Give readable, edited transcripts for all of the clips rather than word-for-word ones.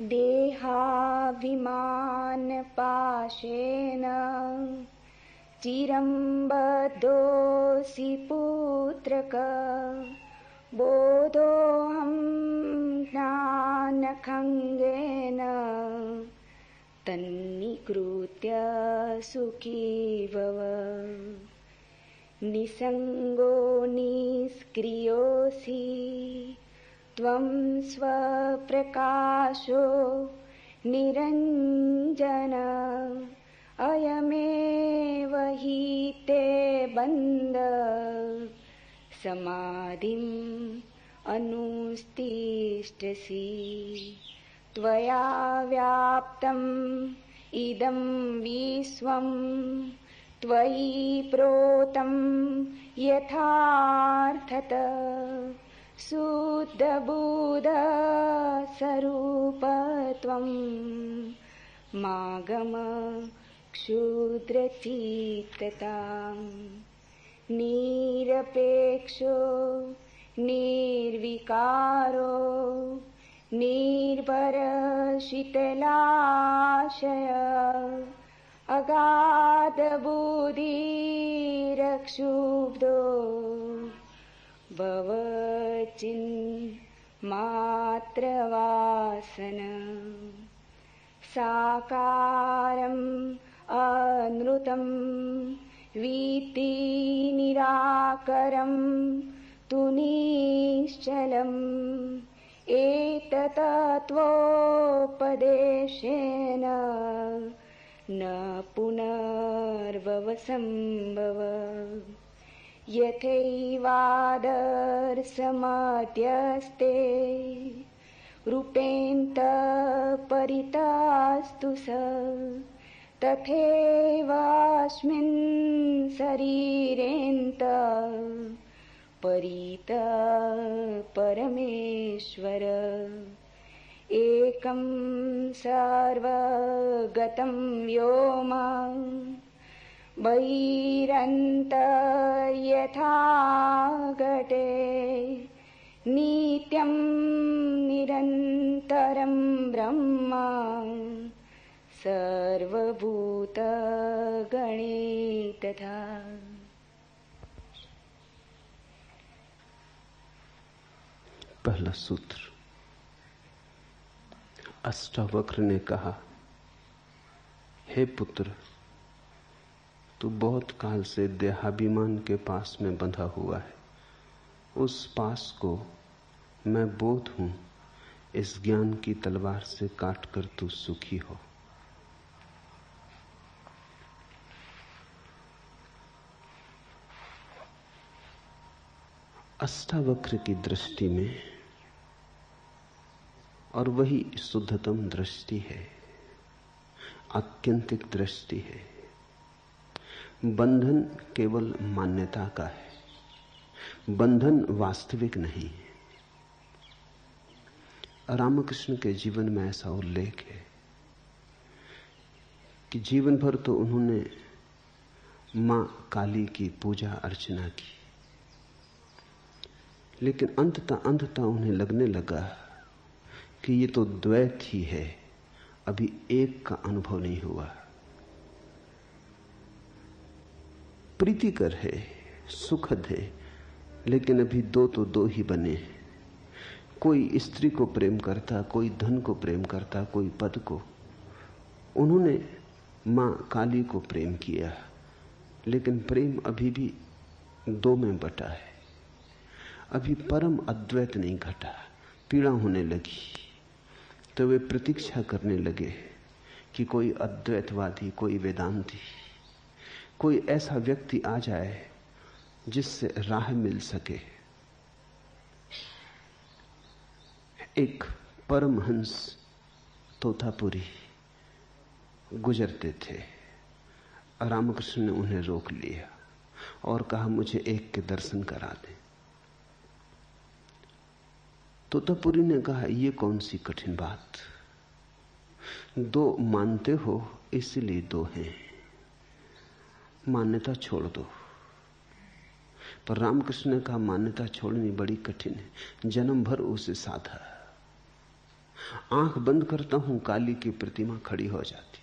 देहाभिमानपाशेन चिरं बद्धोऽसि पुत्रक बोधोऽहं ज्ञानखङ्गेन तन्निकृत्य सुखी भव। निसङ्गो निष्क्रियोऽसि त्वं स्वप्रकाशो निरञ्जन अयमेव हि ते बन्ध समाधिम् अनुतिष्ठसि। त्वया व्याप्तम् इदं विश्वं त्वयि प्रोतं यथार्थतः शुद्धबुद्धस्वरूपत्वं मागम क्षुद्रचित्तताम्। निरपेक्षो निर्विकारो निर्भरशीतलाशय अगाधबुद्धिरक्षुब्धो भवचिन्मात्रवासन। साकारम् अनृतं विद्धि निराकरं तु निश्चलम्। एतत्तत्त्वोपदेशेन न पुनर्भवसम्भव। यथैवादर्शमध्यस्ते रूपेऽन्तःपरितस्तु स तथैवास्मिन् शरीरेऽन्तः परितः परमेश्वर। एकं सर्वगतं व्योम बहिरन्तः यथा घटे नित्यं निरन्तरं ब्रह्म सर्वभूतगणे तथा। पहला सूत्र। अष्टावक्र ने कहा, हे पुत्र, तू बहुत काल से देहाभिमान के पास में बंधा हुआ है। उस पास को मैं बोध हूं, इस ज्ञान की तलवार से काटकर तू सुखी हो। अष्टावक्र की दृष्टि में, और वही शुद्धतम दृष्टि है, आत्यंतिक दृष्टि है। बंधन केवल मान्यता का है, बंधन वास्तविक नहीं है। रामकृष्ण के जीवन में ऐसा उल्लेख है कि जीवन भर तो उन्होंने मां काली की पूजा अर्चना की, लेकिन अंततः उन्हें लगने लगा कि ये तो द्वैत ही है, अभी एक का अनुभव नहीं हुआ। प्रीतिकर है, सुखद है, लेकिन अभी दो तो दो ही बने हैं। कोई स्त्री को प्रेम करता, कोई धन को प्रेम करता, कोई पद को। उन्होंने मां काली को प्रेम किया, लेकिन प्रेम अभी भी दो में बटा है। अभी परम अद्वैत नहीं घटा। पीड़ा होने लगी तो वे प्रतीक्षा करने लगे कि कोई अद्वैतवादी, कोई वेदांती, कोई ऐसा व्यक्ति आ जाए जिससे राह मिल सके। एक परमहंस तोतापुरी गुजरते थे। रामकृष्ण ने उन्हें रोक लिया और कहा, मुझे एक के दर्शन करा दें। तोतापुरी ने कहा, यह कौन सी कठिन बात, दो मानते हो इसलिए दो हैं, मान्यता छोड़ दो। पर रामकृष्ण ने कहा, मान्यता छोड़नी बड़ी कठिन है, जन्म भर उसे साधा। आंख बंद करता हूं, काली की प्रतिमा खड़ी हो जाती,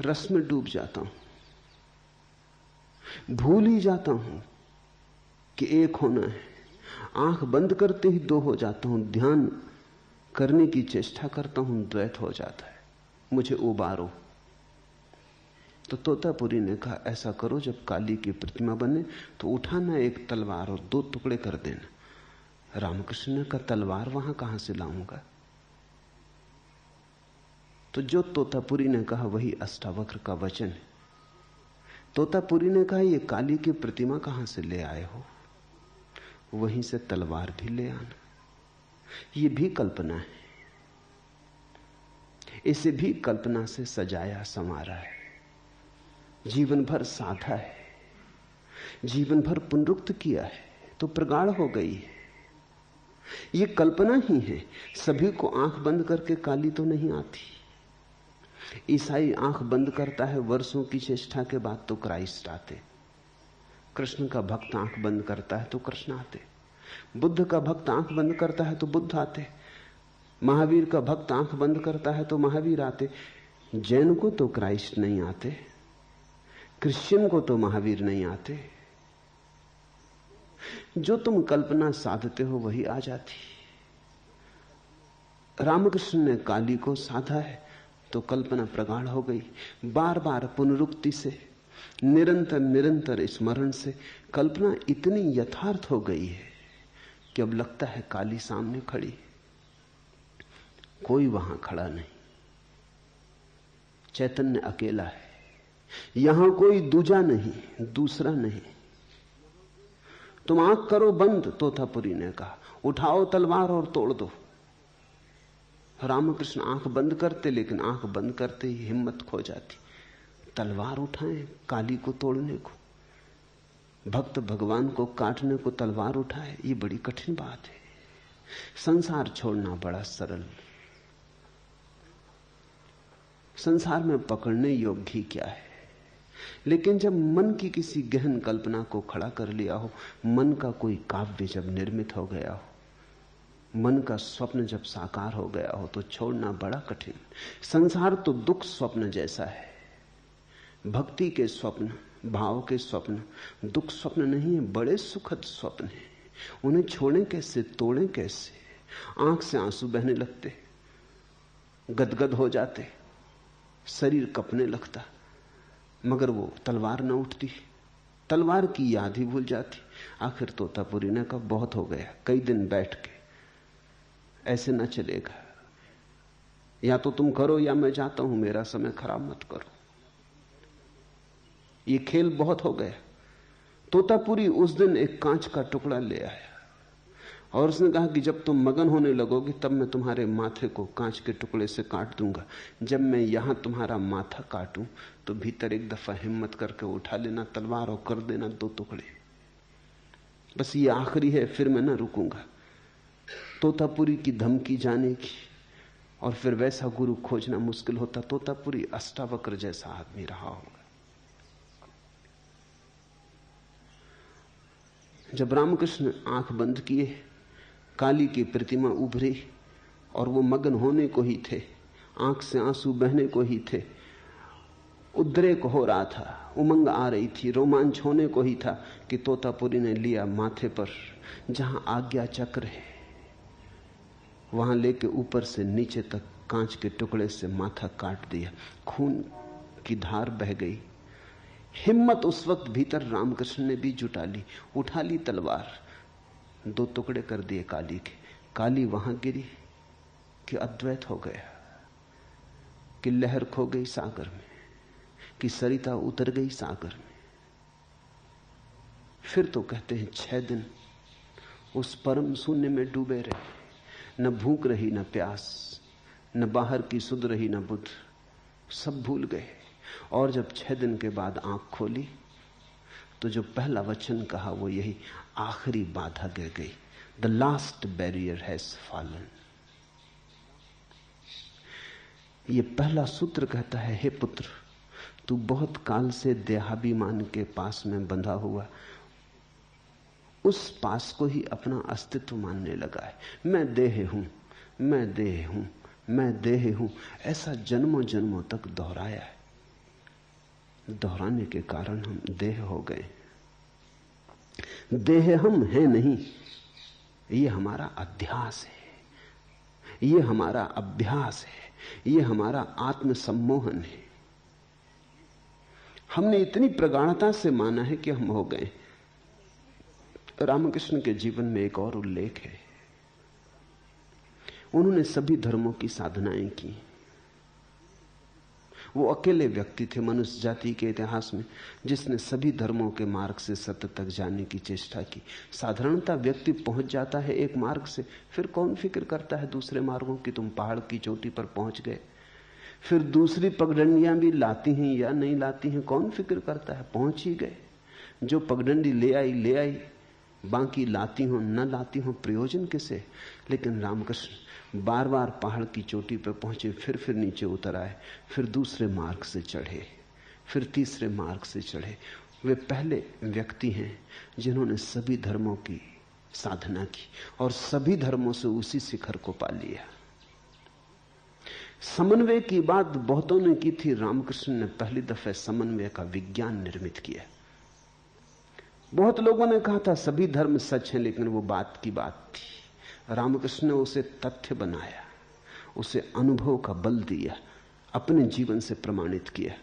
रस में डूब जाता हूं, भूल ही जाता हूं कि एक होना है। आंख बंद करते ही दो हो जाता हूं, ध्यान करने की चेष्टा करता हूं, द्वैत हो जाता है। मुझे उबारो। तो तोतापुरी ने कहा, ऐसा करो, जब काली की प्रतिमा बने तो उठाना एक तलवार और 2 टुकड़े कर देना। रामकृष्ण ने कहा, तलवार वहां कहां से लाऊंगा? तो जो तोतापुरी ने कहा वही अष्टावक्र का वचन है। तोतापुरी ने कहा, ये काली की प्रतिमा कहां से ले आए हो? वहीं से तलवार भी ले आना। ये भी कल्पना है, इसे भी कल्पना से सजाया संवारा है, जीवन भर साधा है, जीवन भर पुनरुक्त किया है, तो प्रगाढ़ हो गई है। ये कल्पना ही है। सभी को आंख बंद करके काली तो नहीं आती। ईसाई आंख बंद करता है, वर्षों की चेष्टा के बाद तो क्राइस्ट आते। कृष्ण का भक्त आंख बंद करता है तो कृष्ण आते। बुद्ध का भक्त आंख बंद करता है तो बुद्ध आते। महावीर का भक्त आंख बंद करता है तो महावीर आते। जैन को तो क्राइस्ट नहीं आते, क्रिश्चियन को तो महावीर नहीं आते। जो तुम कल्पना साधते हो वही आ जाती। रामकृष्ण ने काली को साधा है तो कल्पना प्रगाढ़ हो गई। बार बार पुनरुक्ति से, निरंतर निरंतर स्मरण से कल्पना इतनी यथार्थ हो गई है कि अब लगता है काली सामने खड़ी, कोई वहां खड़ा नहीं, चैतन्य अकेला है, यहां कोई दूजा नहीं, दूसरा नहीं। तुम आंख करो बंद, तोतापुरी ने कहा, उठाओ तलवार और तोड़ दो। रामकृष्ण आंख बंद करते, लेकिन आंख बंद करते ही हिम्मत खो जाती। तलवार उठाएं काली को तोड़ने को, भक्त भगवान को काटने को तलवार उठाए, ये बड़ी कठिन बात है। संसार छोड़ना बड़ा सरल, संसार में पकड़ने योग्य ही क्या है। लेकिन जब मन की किसी गहन कल्पना को खड़ा कर लिया हो, मन का कोई काव्य जब निर्मित हो गया हो, मन का स्वप्न जब साकार हो गया हो, तो छोड़ना बड़ा कठिन। संसार तो दुख स्वप्न जैसा है। भक्ति के स्वप्न, भाव के स्वप्न दुख स्वप्न नहीं है, बड़े सुखद स्वप्न हैं। उन्हें छोड़ें कैसे, तोड़ें कैसे? आंख से आंसू बहने लगते, गदगद हो जाते, शरीर कपने लगता, मगर वो तलवार न उठती, तलवार की याद ही भूल जाती। आखिर तोतापुरी ने कहा, बहुत हो गया, कई दिन बैठ के, ऐसे न चलेगा, या तो तुम करो या मैं जाता हूं, मेरा समय खराब मत करो, ये खेल बहुत हो गया। तोतापुरी उस दिन एक कांच का टुकड़ा ले आया और उसने कहा कि जब तुम मगन होने लगोगे तब मैं तुम्हारे माथे को कांच के टुकड़े से काट दूंगा। जब मैं यहां तुम्हारा माथा काटूं तो भीतर एक दफा हिम्मत करके उठा लेना तलवार और कर देना 2 टुकड़े। बस ये आखिरी है, फिर मैं न रुकूंगा। तोतापुरी की धमकी जाने की, और फिर वैसा गुरु खोजना मुश्किल होता। तोतापुरी अष्टावक्र जैसा आदमी रहा होगा। जब रामकृष्ण आंख बंद किए, काली की प्रतिमा उभरी और वो मगन होने को ही थे, आंख से आंसू बहने को ही थे, उद्रेक हो रहा था, उमंग आ रही थी, रोमांच होने को ही था कि तोतापुरी ने लिया माथे पर जहां आज्ञा चक्र है, वहां लेके ऊपर से नीचे तक कांच के टुकड़े से माथा काट दिया। खून की धार बह गई। हिम्मत उस वक्त भीतर रामकृष्ण ने भी जुटा ली, उठा ली तलवार, 2 टुकड़े कर दिए काली के। काली वहां गिरी कि अद्वैत हो गया, कि लहर खो गई सागर में, कि सरिता उतर गई सागर में। फिर तो कहते हैं 6 दिन उस परम शून्य में डूबे रहे, न भूख रही न प्यास, न बाहर की सुध रही न बुध, सब भूल गए। और जब 6 दिन के बाद आंख खोली तो जो पहला वचन कहा वो यही, आखिरी बाधा गिर गई, the last barrier has fallen. ये पहला सूत्र कहता है, हे पुत्र, तू बहुत काल से देहाभिमान के पास में बंधा हुआ, उस पास को ही अपना अस्तित्व मानने लगा है। मैं देह हूं, मैं देह हूं, मैं देह हूं, ऐसा जन्मों जन्मों तक दोहराया है। दोहराने के कारण हम देह हो गए। देह हम हैं नहीं, ये हमारा अध्यास है, ये हमारा अभ्यास है, ये हमारा आत्मसम्मोहन है। हमने इतनी प्रगाढ़ता से माना है कि हम हो गए। रामकृष्ण के जीवन में एक और उल्लेख है। उन्होंने सभी धर्मों की साधनाएं की। वो अकेले व्यक्ति थे मनुष्य जाति के इतिहास में जिसने सभी धर्मों के मार्ग से सत्य तक जाने की चेष्टा की। साधारणतः व्यक्ति पहुंच जाता है एक मार्ग से, फिर कौन फिक्र करता है दूसरे मार्गों की। तुम पहाड़ की चोटी पर पहुंच गए, फिर दूसरी पगडंडियां भी लाती हैं या नहीं लाती हैं, कौन फिक्र करता है, पहुंच ही गए। जो पगडंडी ले आई, बाकी लाती हो न लाती हो प्रयोजन किसे। लेकिन रामकृष्ण बार बार पहाड़ की चोटी पर पहुंचे, फिर नीचे उतर आए, फिर दूसरे मार्ग से चढ़े, फिर तीसरे मार्ग से चढ़े। वे पहले व्यक्ति हैं जिन्होंने सभी धर्मों की साधना की और सभी धर्मों से उसी शिखर को पा लिया। समन्वय की बात बहुतों ने की थी, रामकृष्ण ने पहली दफे समन्वय का विज्ञान निर्मित किया। बहुत लोगों ने कहा था सभी धर्म सच हैं, लेकिन वो बात की बात थी। रामकृष्ण ने उसे तथ्य बनाया, उसे अनुभव का बल दिया, अपने जीवन से प्रमाणित किया।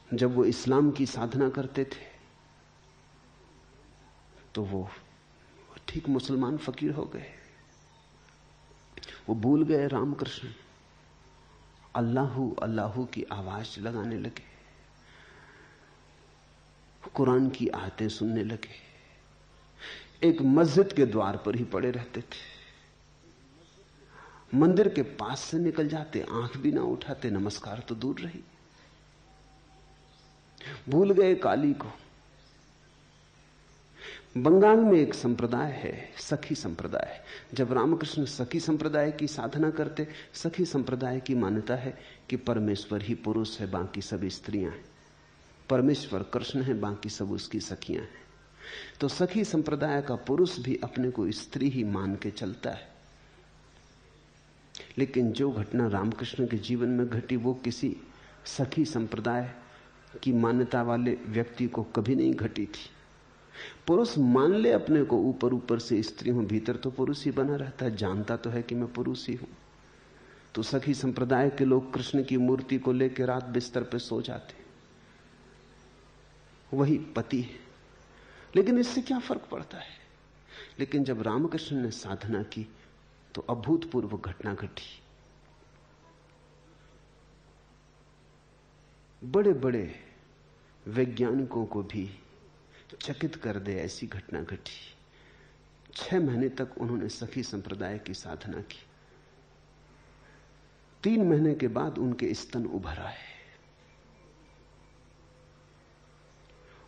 जब वो इस्लाम की साधना करते थे तो वो ठीक मुसलमान फकीर हो गए। वो भूल गए रामकृष्ण, अल्लाहू अल्लाहू की आवाज लगाने लगे, कुरान की आयतें सुनने लगे। एक मस्जिद के द्वार पर ही पड़े रहते थे, मंदिर के पास से निकल जाते, आंख भी ना उठाते, नमस्कार तो दूर रही। भूल गए काली को। बंगाल में एक संप्रदाय है, सखी संप्रदाय। जब रामकृष्ण सखी संप्रदाय की साधना करते, सखी संप्रदाय की मान्यता है कि परमेश्वर ही पुरुष है, बाकी सब स्त्रियां हैं। परमेश्वर कृष्ण है, बाकी सब उसकी सखियां हैं। तो सखी संप्रदाय का पुरुष भी अपने को स्त्री ही मान के चलता है। लेकिन जो घटना रामकृष्ण के जीवन में घटी वो किसी सखी संप्रदाय की मान्यता वाले व्यक्ति को कभी नहीं घटी थी। पुरुष मान ले अपने को ऊपर ऊपर से स्त्री हूं, भीतर तो पुरुष ही बना रहता है, जानता तो है कि मैं पुरुष ही हूं। तो सखी संप्रदाय के लोग कृष्ण की मूर्ति को लेकर रात बिस्तर पे सो जाते, वही पति है। लेकिन इससे क्या फर्क पड़ता है। लेकिन जब रामकृष्ण ने साधना की तो अभूतपूर्व घटना घटी। बड़े बड़े वैज्ञानिकों को भी चकित कर दे ऐसी घटना घटी। 6 महीने तक उन्होंने सखी संप्रदाय की साधना की। 3 महीने के बाद उनके स्तन उभर आए,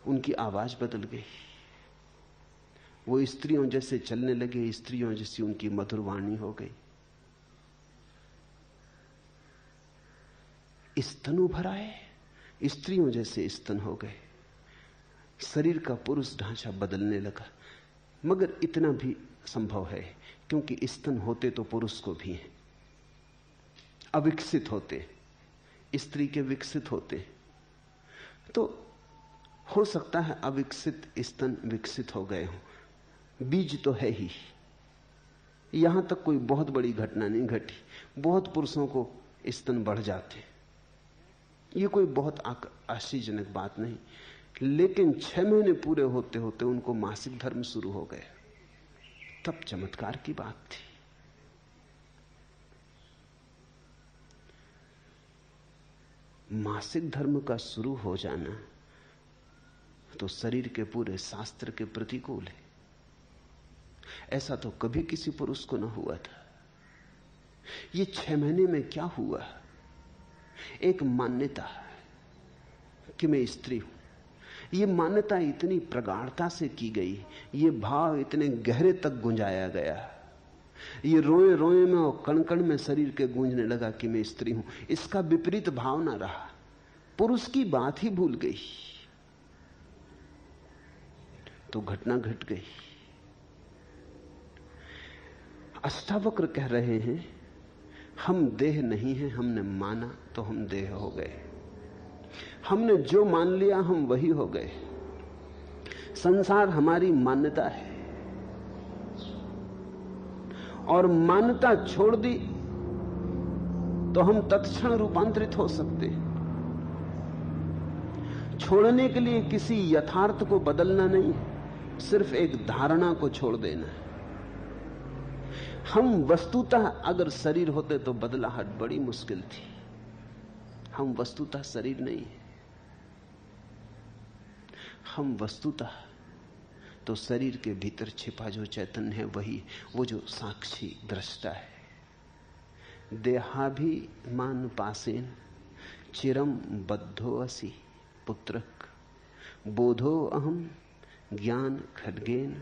उनकी आवाज बदल गई, वो स्त्रियों जैसे चलने लगे, स्त्रियों जैसी उनकी मधुर वाणी हो गई। स्तन उभर आए, स्त्रियों जैसे स्तन हो गए, शरीर का पुरुष ढांचा बदलने लगा। मगर इतना भी संभव है क्योंकि स्तन होते तो पुरुष को भी हैं, अविकसित होते, स्त्री के विकसित होते। तो हो सकता है अविकसित स्तन विकसित हो गए हों, बीज तो है ही। यहां तक कोई बहुत बड़ी घटना नहीं घटी। बहुत पुरुषों को स्तन बढ़ जाते, ये कोई बहुत आश्चर्यजनक बात नहीं। लेकिन 6 महीने पूरे होते होते उनको मासिक धर्म शुरू हो गया, तब चमत्कार की बात थी। मासिक धर्म का शुरू हो जाना तो शरीर के पूरे शास्त्र के प्रतिकूल है। ऐसा तो कभी किसी पुरुष को न हुआ था। ये 6 महीने में क्या हुआ? एक मान्यता कि मैं स्त्री हूं, ये मान्यता इतनी प्रगाढ़ता से की गई, ये भाव इतने गहरे तक गुंजाया गया, ये रोए रोए में और कण कण में शरीर के गूंजने लगा कि मैं स्त्री हूं। इसका विपरीत भाव ना रहा, पुरुष की बात ही भूल गई। तो घटना घट गई। अष्टावक्र कह रहे हैं, हम देह नहीं हैं, हमने माना तो हम देह हो गए। हमने जो मान लिया हम वही हो गए। संसार हमारी मान्यता है, और मान्यता छोड़ दी तो हम तत्क्षण रूपांतरित हो सकते हैं। छोड़ने के लिए किसी यथार्थ को बदलना नहीं, सिर्फ एक धारणा को छोड़ देना है। हम वस्तुतः अगर शरीर होते तो बदलाहट बड़ी मुश्किल थी। हम वस्तुतः शरीर नहीं है, हम वस्तुतः तो शरीर के भीतर छिपा जो चैतन्य है वही, वो जो साक्षी दृष्टा है। देहाभिमान पासेन चिरम बद्धो असि पुत्रक बोधो अहम ज्ञान खड्गेन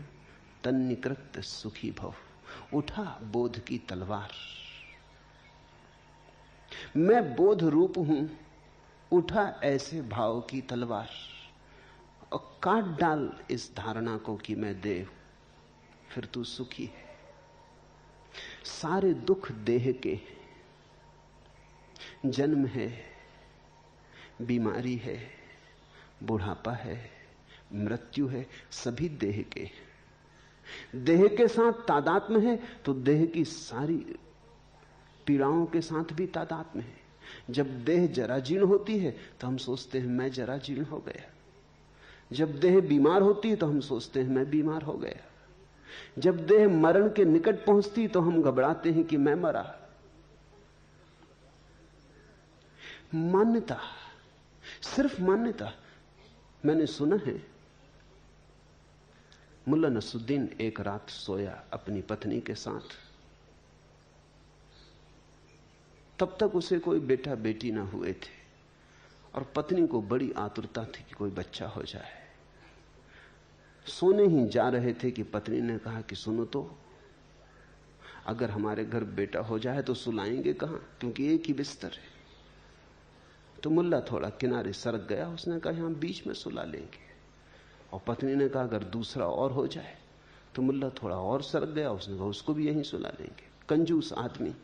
तन्निकृत सुखी भव। उठा बोध की तलवार, मैं बोध रूप हूं, उठा ऐसे भाव की तलवार, और काट डाल इस धारणा को कि मैं देव, फिर तू सुखी है। सारे दुख देह के, जन्म है, बीमारी है, बुढ़ापा है, मृत्यु है, सभी देह के। देह के साथ तादात्म्य है तो देह की सारी पीड़ाओं के साथ भी तादात्म्य है। जब देह जराजीर्ण होती है तो हम सोचते हैं मैं जराजीर्ण हो गया। जब देह बीमार होती है तो हम सोचते हैं मैं बीमार हो गया। जब देह मरण के निकट पहुंचती तो हम घबराते हैं कि मैं मरा। मान्यता, सिर्फ मान्यता। मैंने सुना है मुल्ला नसरुद्दीन एक रात सोया अपनी पत्नी के साथ। तब तक उसे कोई बेटा बेटी ना हुए थे और पत्नी को बड़ी आतुरता थी कि कोई बच्चा हो जाए। सोने ही जा रहे थे कि पत्नी ने कहा कि सुनो तो, अगर हमारे घर बेटा हो जाए तो सुलाएंगे कहां, क्योंकि एक ही बिस्तर है। तो मुल्ला थोड़ा किनारे सरक गया, उसने कहा यहां बीच में सुला लेंगे। और पत्नी ने कहा अगर दूसरा और हो जाए, तो मुल्ला थोड़ा और सरक गया, उसने कहा उसको भी यहीं सुला लेंगे। कंजूस आदमी।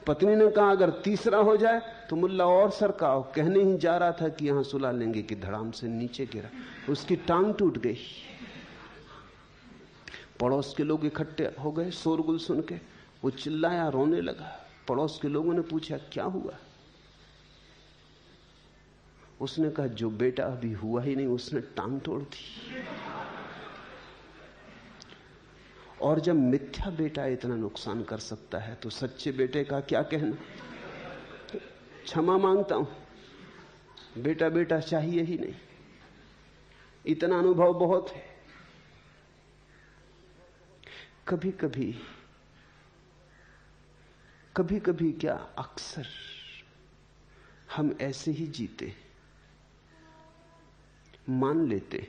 पत्नी ने कहा अगर तीसरा हो जाए, तो मुल्ला और सरका, और कहने ही जा रहा था कि यहां सुला लेंगे कि धड़ाम से नीचे गिरा, उसकी टांग टूट गई। पड़ोस के लोग इकट्ठे हो गए शोरगुल सुन के। वो चिल्लाया, रोने लगा। पड़ोस के लोगों ने पूछा क्या हुआ। उसने कहा जो बेटा अभी हुआ ही नहीं उसने टांग तोड़ दी। और जब मिथ्या बेटा इतना नुकसान कर सकता है तो सच्चे बेटे का क्या कहना। क्षमा मांगता हूं, बेटा बेटा चाहिए ही नहीं, इतना अनुभव बहुत है। कभी कभी क्या अक्सर हम ऐसे ही जीते, मान लेते,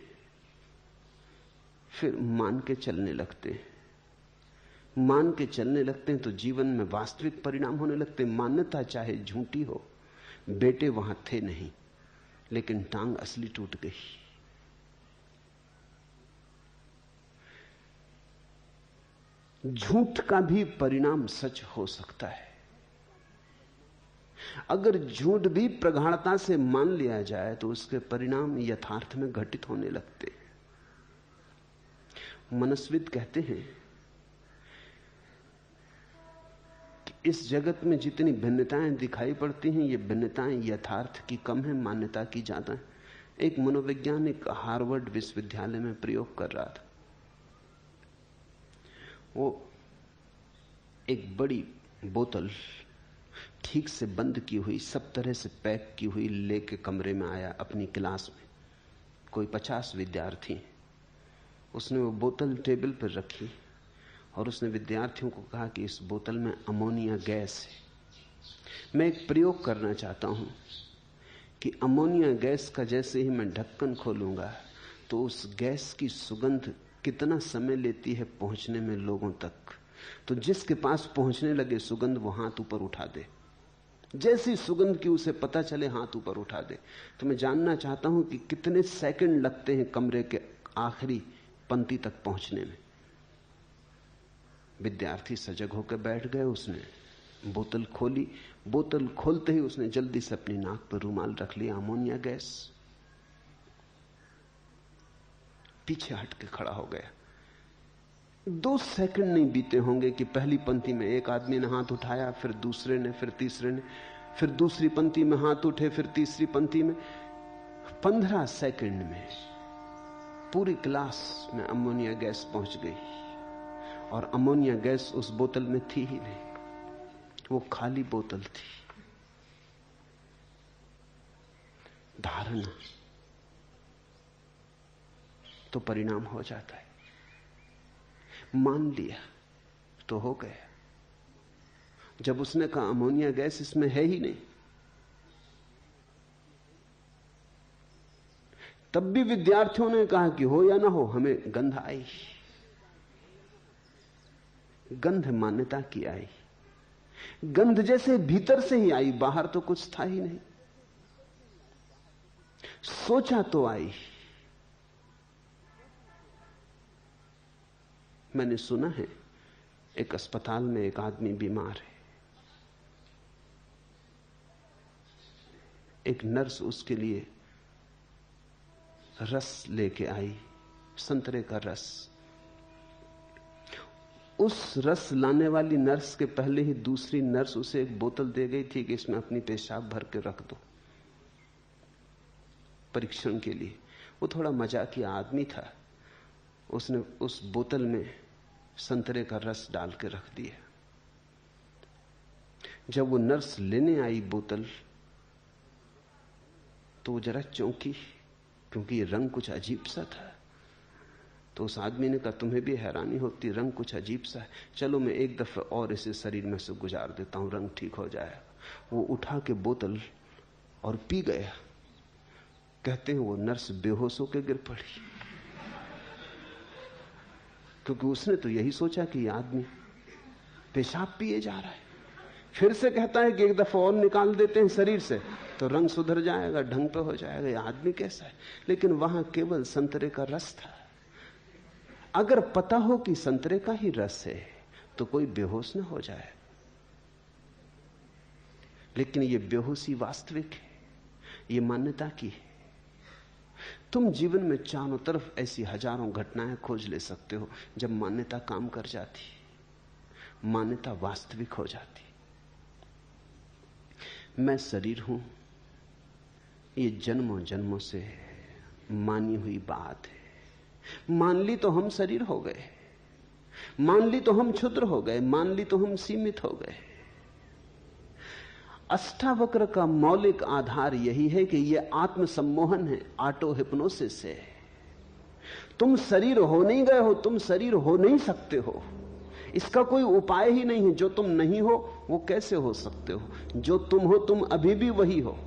फिर मान के चलने लगते हैं। मान के चलने लगते हैं तो जीवन में वास्तविक परिणाम होने लगते हैं। मान्यता चाहे झूठी हो, बेटे वहां थे नहीं, लेकिन टांग असली टूट गई। झूठ का भी परिणाम सच हो सकता है। अगर झूठ भी प्रगाढ़ता से मान लिया जाए तो उसके परिणाम यथार्थ में घटित होने लगते हैं। मनस्विद कहते हैं कि इस जगत में जितनी भिन्नताएं दिखाई पड़ती हैं, ये भिन्नताएं यथार्थ की कम है, मान्यता की ज्यादा है। एक मनोवैज्ञानिक हार्वर्ड विश्वविद्यालय में प्रयोग कर रहा था। वो एक बड़ी बोतल ठीक से बंद की हुई, सब तरह से पैक की हुई लेके कमरे में आया अपनी क्लास में। कोई 50 विद्यार्थी। उसने वो बोतल टेबल पर रखी और उसने विद्यार्थियों को कहा कि इस बोतल में अमोनिया गैस है। मैं एक प्रयोग करना चाहता हूं कि अमोनिया गैस का जैसे ही मैं ढक्कन खोलूंगा तो उस गैस की सुगंध कितना समय लेती है पहुंचने में लोगों तक। तो जिसके पास पहुंचने लगे सुगंध वो हाथ ऊपर उठा दे। जैसी सुगंध की उसे पता चले हाथ ऊपर उठा दे। तो मैं जानना चाहता हूं कि कितने सेकंड लगते हैं कमरे के आखिरी पंक्ति तक पहुंचने में। विद्यार्थी सजग होकर बैठ गए। उसने बोतल खोली। बोतल खोलते ही उसने जल्दी से अपनी नाक पर रुमाल रख लिया। Ammonia gas. पीछे हट के खड़ा हो गया। 2 सेकंड नहीं बीते होंगे कि पहली पंक्ति में एक आदमी ने हाथ उठाया, फिर दूसरे ने, फिर तीसरे ने, फिर दूसरी पंक्ति में हाथ उठे, फिर तीसरी पंक्ति में। 15 सेकंड में पूरी क्लास में अमोनिया गैस पहुंच गई। और अमोनिया गैस उस बोतल में थी ही नहीं, वो खाली बोतल थी। धारणा तो परिणाम हो जाता है। मान लिया तो हो गया। जब उसने कहा अमोनिया गैस इसमें है ही नहीं, तब भी विद्यार्थियों ने कहा कि हो या ना हो, हमें गंध आई। गंध मान्यता की आई। गंध जैसे भीतर से ही आई, बाहर तो कुछ था ही नहीं। सोचा तो आई। मैंने सुना है एक अस्पताल में एक आदमी बीमार है। एक नर्स उसके लिए रस लेके आई, संतरे का रस। उस रस लाने वाली नर्स के पहले ही दूसरी नर्स उसे एक बोतल दे गई थी कि इसमें अपनी पेशाब भर के रख दो परीक्षण के लिए। वो थोड़ा मजाकिया आदमी था। उसने उस बोतल में संतरे का रस डाल के रख दिया। जब वो नर्स लेने आई बोतल तो वो जरा चौंकी, क्योंकि ये रंग कुछ अजीब सा था। तो उस आदमी ने कहा तुम्हें भी हैरानी होती, रंग कुछ अजीब सा है, चलो मैं एक दफे और इसे शरीर में से गुजार देता हूं, रंग ठीक हो जाएगा। वो उठा के बोतल और पी गया। कहते हैं वो नर्स बेहोश होकर गिर पड़ी, क्योंकि उसने तो यही सोचा कि ये आदमी पेशाब पिए जा रहा है। फिर से कहता है कि एक दफा और निकाल देते हैं शरीर से तो रंग सुधर जाएगा, ढंग पे हो जाएगा, ये आदमी कैसा है। लेकिन वहां केवल संतरे का रस था। अगर पता हो कि संतरे का ही रस है तो कोई बेहोश न हो जाए। लेकिन ये बेहोशी वास्तविक है, ये मान्यता की है। तुम जीवन में चारों तरफ ऐसी हजारों घटनाएं खोज ले सकते हो जब मान्यता काम कर जाती, मान्यता वास्तविक हो जाती। मैं शरीर हूं, ये जन्मों जन्मों से मानी हुई बात है। मान ली तो हम शरीर हो गए, मान ली तो हम क्षुद्र हो गए, मान ली तो हम सीमित हो गए। अष्टावक्र का मौलिक आधार यही है कि यह आत्म सम्मोहन है, ऑटो हिप्नोसिस है। तुम शरीर हो नहीं गए हो, तुम शरीर हो नहीं सकते हो। इसका कोई उपाय ही नहीं है। जो तुम नहीं हो वो कैसे हो सकते हो? जो तुम हो तुम अभी भी वही हो।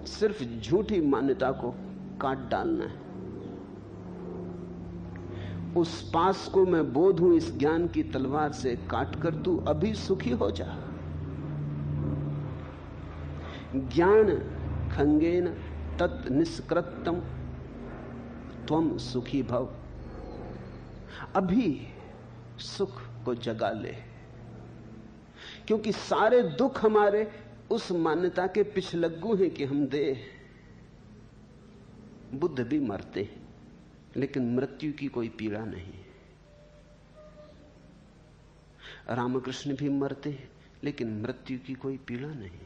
सिर्फ झूठी मान्यता को काट डालना है। उस पास को मैं बोध हूं इस ज्ञान की तलवार से काट कर तू अभी सुखी हो जा। ज्ञान खंगेन तत् निष्कृतम त्वम सुखी भव। अभी सुख को जगा ले, क्योंकि सारे दुख हमारे उस मान्यता के पिछलग्गू हैं कि हम दे। बुद्ध भी मरते हैं लेकिन मृत्यु की कोई पीड़ा नहीं। रामकृष्ण भी मरते हैं लेकिन मृत्यु की कोई पीड़ा नहीं।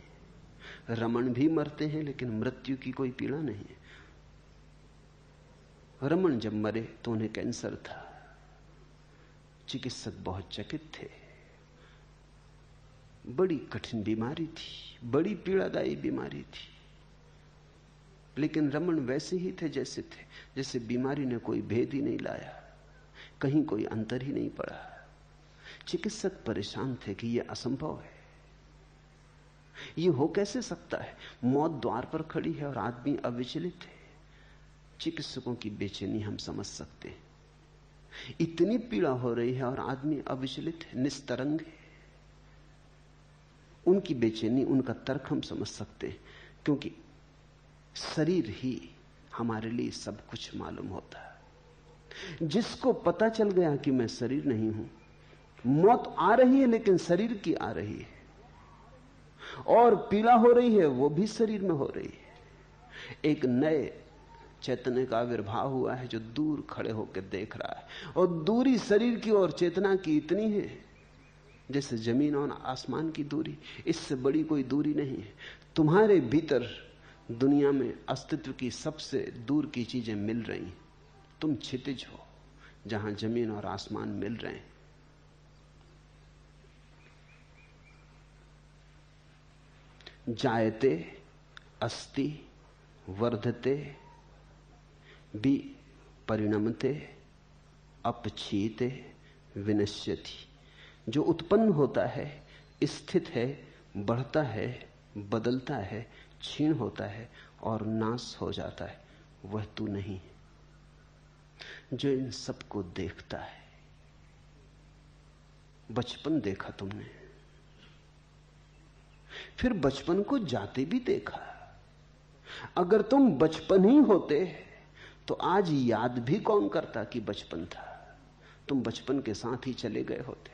रमन भी मरते हैं लेकिन मृत्यु की कोई पीड़ा नहीं। रमन जब मरे तो उन्हें कैंसर था। चिकित्सक बहुत चकित थे। बड़ी कठिन बीमारी थी, बड़ी पीड़ादायी बीमारी थी। लेकिन रमन वैसे ही थे जैसे थे, जैसे बीमारी ने कोई भेद ही नहीं लाया, कहीं कोई अंतर ही नहीं पड़ा। चिकित्सक परेशान थे कि यह असंभव है, यह हो कैसे सकता है। मौत द्वार पर खड़ी है और आदमी अविचलित है। चिकित्सकों की बेचैनी हम समझ सकते हैं। इतनी पीड़ा हो रही है और आदमी अविचलित है, निस्तरंग है। उनकी बेचैनी, उनका तर्क हम समझ सकते हैं, क्योंकि शरीर ही हमारे लिए सब कुछ मालूम होता है। जिसको पता चल गया कि मैं शरीर नहीं हूं, मौत आ रही है लेकिन शरीर की आ रही है, और पीड़ा हो रही है वो भी शरीर में हो रही है। एक नए चैतन्य का आविर्भाव हुआ है जो दूर खड़े होकर देख रहा है, और दूरी शरीर की और चेतना की इतनी है जैसे जमीन और आसमान की दूरी। इससे बड़ी कोई दूरी नहीं है। तुम्हारे भीतर दुनिया में अस्तित्व की सबसे दूर की चीजें मिल रही। तुम क्षितिज हो जहां जमीन और आसमान मिल रहे हैं। जायते अस्ति वर्धते भी परिणमते अपक्षीते विनश्यति। जो उत्पन्न होता है, स्थित है, बढ़ता है, बदलता है, क्षीण होता है और नाश हो जाता है, वह तू नहीं जो इन सबको देखता है। बचपन देखा तुमने, फिर बचपन को जाते भी देखा। अगर तुम बचपन ही होते तो आज याद भी कौन करता कि बचपन था। तुम बचपन के साथ ही चले गए होते।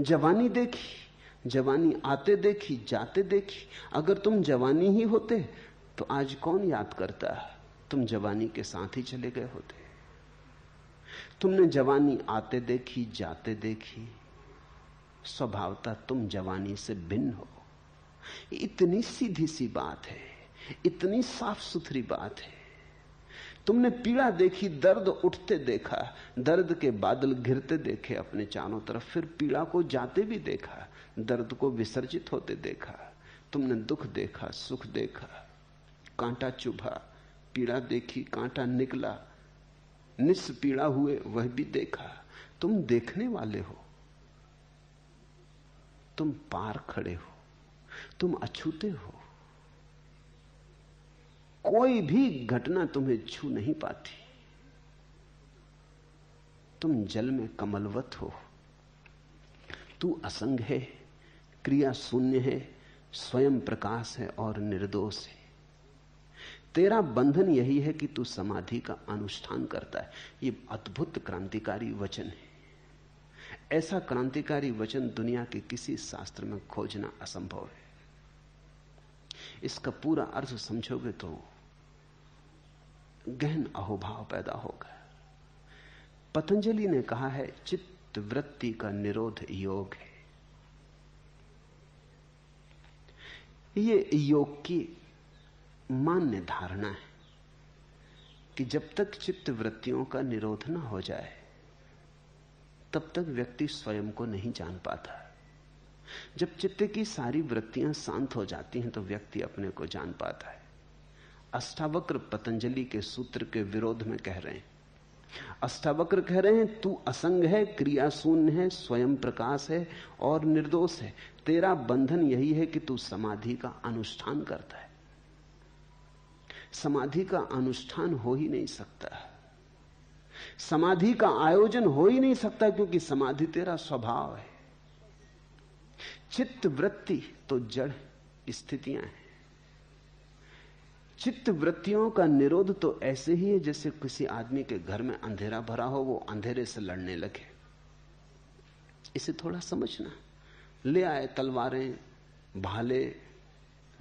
जवानी देखी, जवानी आते देखी, जाते देखी। अगर तुम जवानी ही होते तो आज कौन याद करता। तुम जवानी के साथ ही चले गए होते। तुमने जवानी आते देखी, जाते देखी, स्वभावतः तुम जवानी से भिन्न हो। इतनी सीधी सी बात है, इतनी साफ सुथरी बात है। तुमने पीड़ा देखी, दर्द उठते देखा, दर्द के बादल घिरते देखे अपने चारों तरफ, फिर पीड़ा को जाते भी देखा, दर्द को विसर्जित होते देखा। तुमने दुख देखा, सुख देखा, कांटा चुभा, पीड़ा देखी, कांटा निकला, निस्पीड़ा हुए, वह भी देखा। तुम देखने वाले हो, तुम पार खड़े हो, तुम अछूते हो। कोई भी घटना तुम्हें छू नहीं पाती। तुम जल में कमलवत हो। तू असंग है, क्रिया शून्य है, स्वयं प्रकाश है और निर्दोष है। तेरा बंधन यही है कि तू समाधि का अनुष्ठान करता है। यह अद्भुत क्रांतिकारी वचन है। ऐसा क्रांतिकारी वचन दुनिया के किसी शास्त्र में खोजना असंभव है। इसका पूरा अर्थ समझोगे तो गहन अहोभाव पैदा होगा। पतंजलि ने कहा है, चित्त वृत्ति का निरोध योग है। ये योग की मान्य धारणा है कि जब तक चित्त वृत्तियों का निरोध न हो जाए तब तक व्यक्ति स्वयं को नहीं जान पाता। जब चित्त की सारी वृत्तियां शांत हो जाती हैं तो व्यक्ति अपने को जान पाता है। अष्टावक्र पतंजलि के सूत्र के विरोध में कह रहे हैं। अष्टावक्र कह रहे हैं, तू असंग है, क्रिया शून्य है, स्वयं प्रकाश है और निर्दोष है। तेरा बंधन यही है कि तू समाधि का अनुष्ठान करता है। समाधि का अनुष्ठान हो ही नहीं सकता, समाधि का आयोजन हो ही नहीं सकता, क्योंकि समाधि तेरा स्वभाव है। चित्त वृत्ति तो जड़ स्थितियां हैं। चित्त वृत्तियों का निरोध तो ऐसे ही है जैसे किसी आदमी के घर में अंधेरा भरा हो, वो अंधेरे से लड़ने लगे। इसे थोड़ा समझना। ले आए तलवारें, भाले,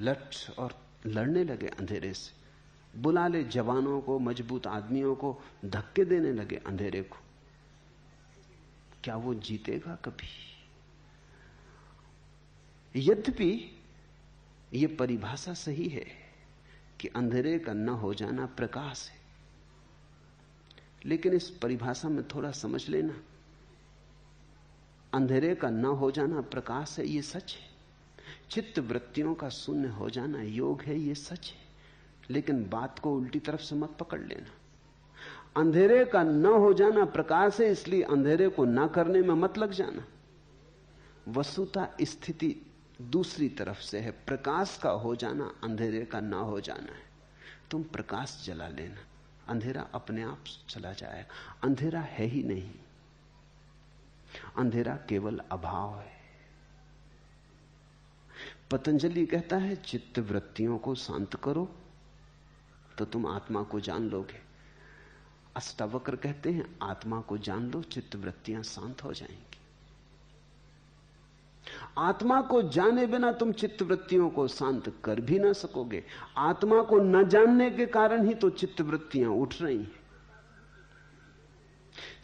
लठ और लड़ने लगे अंधेरे से। बुला ले जवानों को, मजबूत आदमियों को, धक्के देने लगे अंधेरे को। क्या वो जीतेगा कभी? यद्यपि यह परिभाषा सही है कि अंधेरे का न हो जाना प्रकाश है, लेकिन इस परिभाषा में थोड़ा समझ लेना। अंधेरे का न हो जाना प्रकाश है, यह सच है। चित्त वृत्तियों का शून्य हो जाना योग है, यह सच है। लेकिन बात को उल्टी तरफ से मत पकड़ लेना। अंधेरे का न हो जाना प्रकाश है, इसलिए अंधेरे को ना करने में मत लग जाना। वस्तुतः स्थिति दूसरी तरफ से है। प्रकाश का हो जाना अंधेरे का ना हो जाना है। तुम प्रकाश जला लेना, अंधेरा अपने आप चला जाएगा। अंधेरा है ही नहीं, अंधेरा केवल अभाव है। पतंजलि कहता है चित्त वृत्तियों को शांत करो तो तुम आत्मा को जान लोगे। अष्टावक्र कहते हैं आत्मा को जान लो, चित्त वृत्तियां शांत हो जाएंगी। आत्मा को जाने बिना तुम चित्त वृत्तियों को शांत कर भी ना सकोगे। आत्मा को न जानने के कारण ही तो चित्त वृत्तियां उठ रही हैं।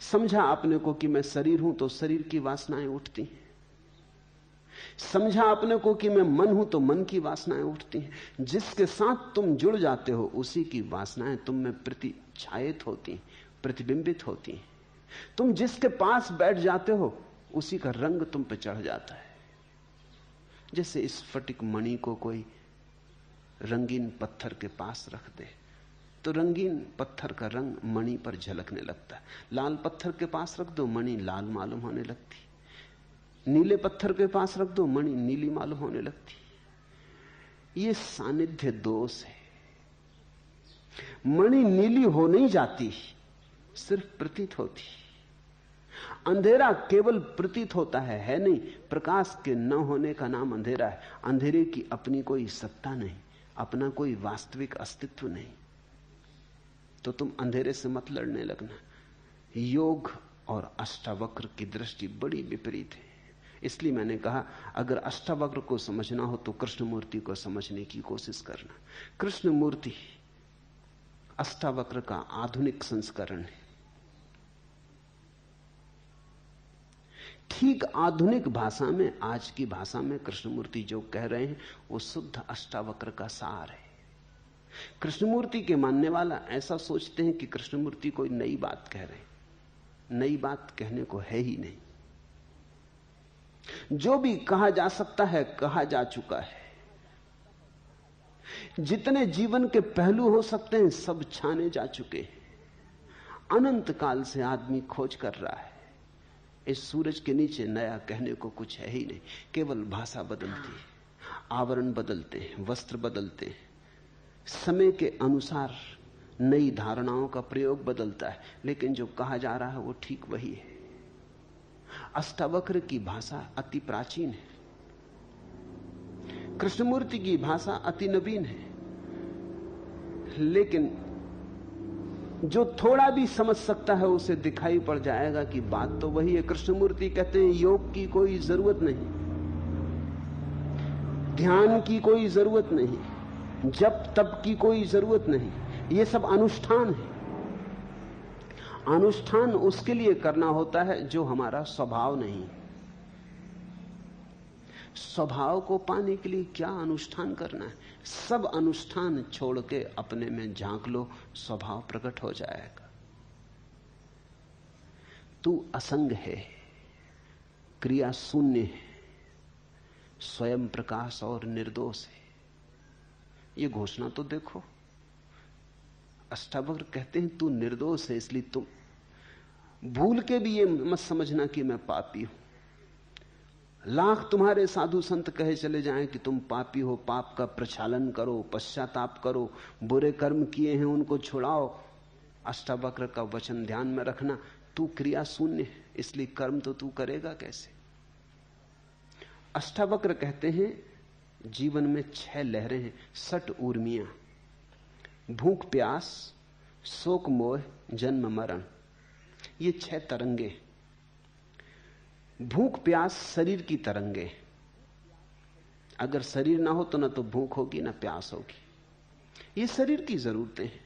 समझा अपने को कि मैं शरीर हूं तो शरीर की वासनाएं उठती हैं। समझा अपने को कि मैं मन हूं तो मन की वासनाएं उठती हैं। जिसके साथ तुम जुड़ जाते हो उसी की वासनाएं तुम में प्रतिछायित होती, प्रतिबिंबित होती हैं। तुम जिसके पास बैठ जाते हो उसी का रंग तुम पे चढ़ जाता है। जैसे स्फटिक मणि को कोई रंगीन पत्थर के पास रख दे तो रंगीन पत्थर का रंग मणि पर झलकने लगता है। लाल पत्थर के पास रख दो, मणि लाल मालूम होने लगती। नीले पत्थर के पास रख दो, मणि नीली मालूम होने लगती। ये सानिध्य दोष है। मणि नीली हो नहीं जाती, सिर्फ प्रतीत होती। अंधेरा केवल प्रतीत होता है नहीं। प्रकाश के न होने का नाम अंधेरा है। अंधेरे की अपनी कोई सत्ता नहीं, अपना कोई वास्तविक अस्तित्व नहीं। तो तुम अंधेरे से मत लड़ने लगना। योग और अष्टावक्र की दृष्टि बड़ी विपरीत है। इसलिए मैंने कहा अगर अष्टावक्र को समझना हो तो कृष्णमूर्ति को समझने की कोशिश करना। कृष्णमूर्ति अष्टावक्र का आधुनिक संस्करण है। ठीक आधुनिक भाषा में, आज की भाषा में कृष्णमूर्ति जो कह रहे हैं वो शुद्ध अष्टावक्र का सार है। कृष्णमूर्ति के मानने वाला ऐसा सोचते हैं कि कृष्णमूर्ति कोई नई बात कह रहे हैं। नई बात कहने को है ही नहीं। जो भी कहा जा सकता है कहा जा चुका है। जितने जीवन के पहलू हो सकते हैं सब छाने जा चुके हैं। अनंत काल से आदमी खोज कर रहा है। इस सूरज के नीचे नया कहने को कुछ है ही नहीं। केवल भाषा बदलती है, आवरण बदलते हैं, वस्त्र बदलते हैं, समय के अनुसार नई धारणाओं का प्रयोग बदलता है, लेकिन जो कहा जा रहा है वो ठीक वही है। अष्टावक्र की भाषा अति प्राचीन है, कृष्णमूर्ति की भाषा अति नवीन है। लेकिन जो थोड़ा भी समझ सकता है उसे दिखाई पड़ जाएगा कि बात तो वही है। कृष्णमूर्ति कहते हैं योग की कोई जरूरत नहीं, ध्यान की कोई जरूरत नहीं, जप तप की कोई जरूरत नहीं। ये सब अनुष्ठान है। अनुष्ठान उसके लिए करना होता है जो हमारा स्वभाव नहीं। स्वभाव को पाने के लिए क्या अनुष्ठान करना है? सब अनुष्ठान छोड़ के अपने में झांक लो, स्वभाव प्रकट हो जाएगा। तू असंग है, क्रिया शून्य है, स्वयं प्रकाश और निर्दोष है। ये घोषणा तो देखो। अष्टावक्र कहते हैं तू निर्दोष है, इसलिए तुम भूल के भी ये मत समझना कि मैं पापी हूं। लाख तुम्हारे साधु संत कहे चले जाएं कि तुम पापी हो, पाप का प्रक्षालन करो, पश्चाताप करो, बुरे कर्म किए हैं उनको छुड़ाओ। अष्टावक्र का वचन ध्यान में रखना, तू क्रिया शून्य है, इसलिए कर्म तो तू करेगा कैसे? अष्टावक्र कहते हैं जीवन में 6 लहरें हैं, 6 ऊर्मियां, भूख प्यास, शोक मोह, जन्म मरण। ये 6 तरंगे। भूख प्यास शरीर की तरंगे। अगर शरीर ना हो तो ना तो भूख होगी ना प्यास होगी। ये शरीर की जरूरतें हैं।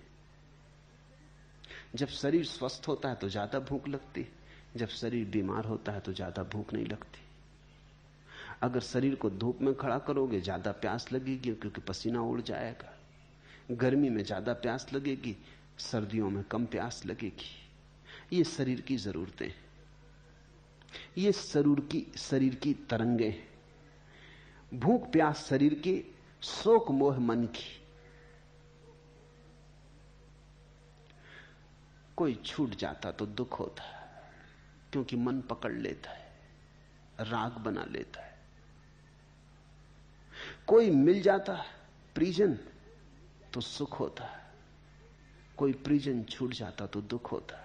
जब शरीर स्वस्थ होता है तो ज्यादा भूख लगती है, जब शरीर बीमार होता है तो ज्यादा भूख नहीं लगती। अगर शरीर को धूप में खड़ा करोगे ज्यादा प्यास लगेगी क्योंकि पसीना उड़ जाएगा। गर्मी में ज्यादा प्यास लगेगी, सर्दियों में कम प्यास लगेगी। ये शरीर की जरूरतें हैं। ये शरीर की तरंगे हैं। भूख प्यास शरीर की, शोक मोह मन की। कोई छूट जाता तो दुख होता है क्योंकि मन पकड़ लेता है, राग बना लेता है। कोई मिल जाता है परिजन तो सुख होता है, कोई परिजन छूट जाता तो दुख होता है।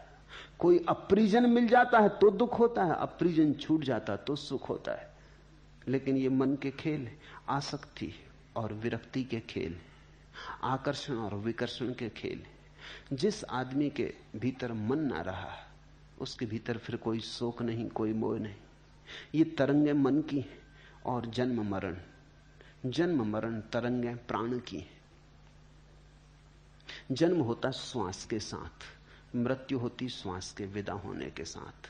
कोई अपरिजन मिल जाता है तो दुख होता है, अपरिजन छूट जाता तो सुख होता है। लेकिन ये मन के खेल है, आसक्ति और विरक्ति के खेल है, आकर्षण और विकर्षण के खेल है। जिस आदमी के भीतर मन ना रहा, उसके भीतर फिर कोई शोक नहीं, कोई मोह नहीं। ये तरंगे मन की हैं और जन्म मरण तरंगे प्राण की हैं। जन्म होता श्वास के साथ, मृत्यु होती श्वास के विदा होने के साथ।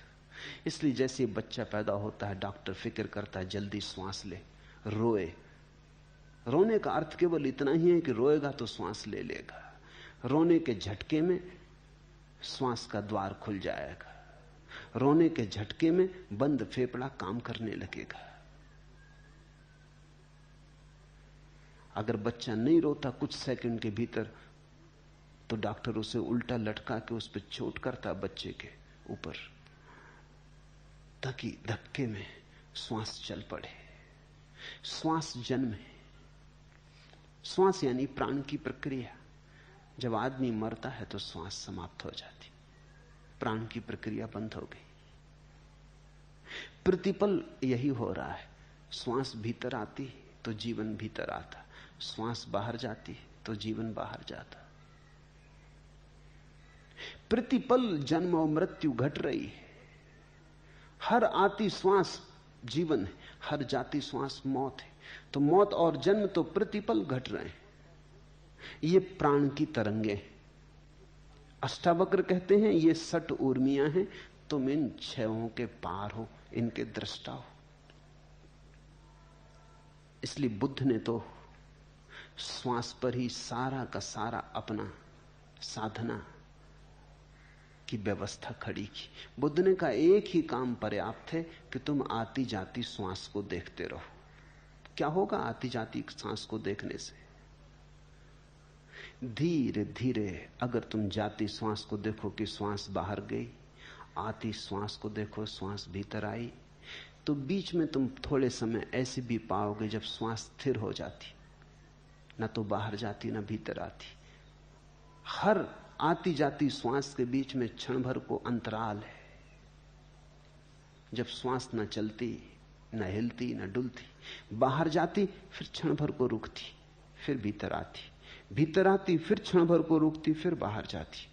इसलिए जैसे बच्चा पैदा होता है, डॉक्टर फिक्र करता है जल्दी श्वास ले, रोए। रोने का अर्थ केवल इतना ही है कि रोएगा तो श्वास ले लेगा। रोने के झटके में श्वास का द्वार खुल जाएगा, रोने के झटके में बंद फेफड़ा काम करने लगेगा। अगर बच्चा नहीं रोता कुछ सेकंड के भीतर, तो डॉक्टर उसे उल्टा लटका के उस पर चोट करता बच्चे के ऊपर, ताकि धक्के में श्वास चल पड़े। श्वास जन्म है। श्वास यानी प्राण की प्रक्रिया। जब आदमी मरता है तो श्वास समाप्त हो जाती, प्राण की प्रक्रिया बंद हो गई। प्रतिपल यही हो रहा है। श्वास भीतर आती तो जीवन भीतर आता, श्वास बाहर जाती तो जीवन बाहर जाता। प्रतिपल जन्म और मृत्यु घट रही है। हर आती श्वास जीवन है, हर जाती श्वास मौत है। तो मौत और जन्म तो प्रतिपल घट रहे हैं। ये प्राण की तरंगे हैं। अष्टावक्र कहते हैं ये 60 उर्मियां हैं, तुम इन क्षयों के पार हो, इनके दृष्टा हो। इसलिए बुद्ध ने तो श्वास पर ही सारा का सारा अपना साधना की व्यवस्था खड़ी की। बुद्ध ने कहा एक ही काम पर्याप्त है कि तुम आती जाती श्वास को देखते रहो। क्या होगा आती जाती सांस को देखने से? धीरे धीरे अगर तुम जाती श्वास को देखो कि श्वास बाहर गई, आती श्वास को देखो श्वास भीतर आई, तो बीच में तुम थोड़े समय ऐसे भी पाओगे जब श्वास स्थिर हो जाती, ना तो बाहर जाती ना भीतर आती। हर आती जाती श्वास के बीच में क्षण भर को अंतराल है, जब श्वास न चलती, न हिलती, न डुलती, बाहर जाती, फिर क्षण भर को रुकती, फिर भीतर आती, भीतर आती, फिर क्षण भर को रुकती, फिर बाहर जाती।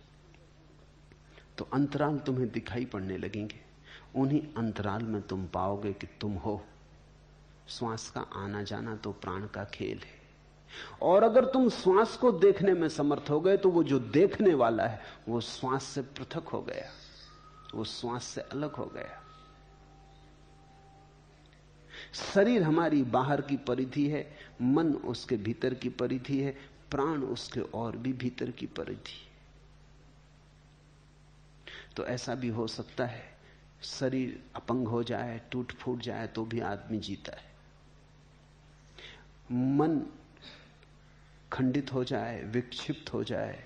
तो अंतराल तुम्हें दिखाई पड़ने लगेंगे। उन्हीं अंतराल में तुम पाओगे कि तुम हो। श्वास का आना जाना तो प्राण का खेल है। और अगर तुम श्वास को देखने में समर्थ हो गए तो वो जो देखने वाला है वो श्वास से पृथक हो गया, वो श्वास से अलग हो गया। शरीर हमारी बाहर की परिधि है, मन उसके भीतर की परिधि है, प्राण उसके और भी भीतर की परिधि। तो ऐसा भी हो सकता है शरीर अपंग हो जाए, टूट फूट जाए, तो भी आदमी जीता है। मन खंडित हो जाए, विक्षिप्त हो जाए,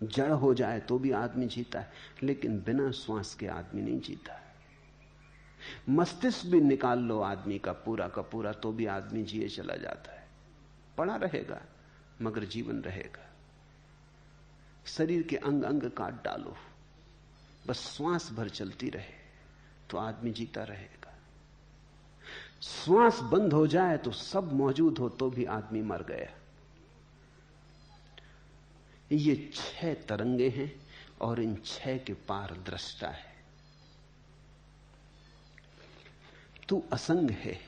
जड़ हो जाए, तो भी आदमी जीता है। लेकिन बिना श्वास के आदमी नहीं जीता है। मस्तिष्क भी निकाल लो आदमी का पूरा, तो भी आदमी जिए चला जाता है। पड़ा रहेगा मगर जीवन रहेगा। शरीर के अंग अंग काट डालो, बस श्वास भर चलती रहे तो आदमी जीता रहेगा। श्वास बंद हो जाए तो सब मौजूद हो तो भी आदमी मर गया। ये 6 तरंगे हैं और इन 6 के पार दृष्टा है। तू असंग है,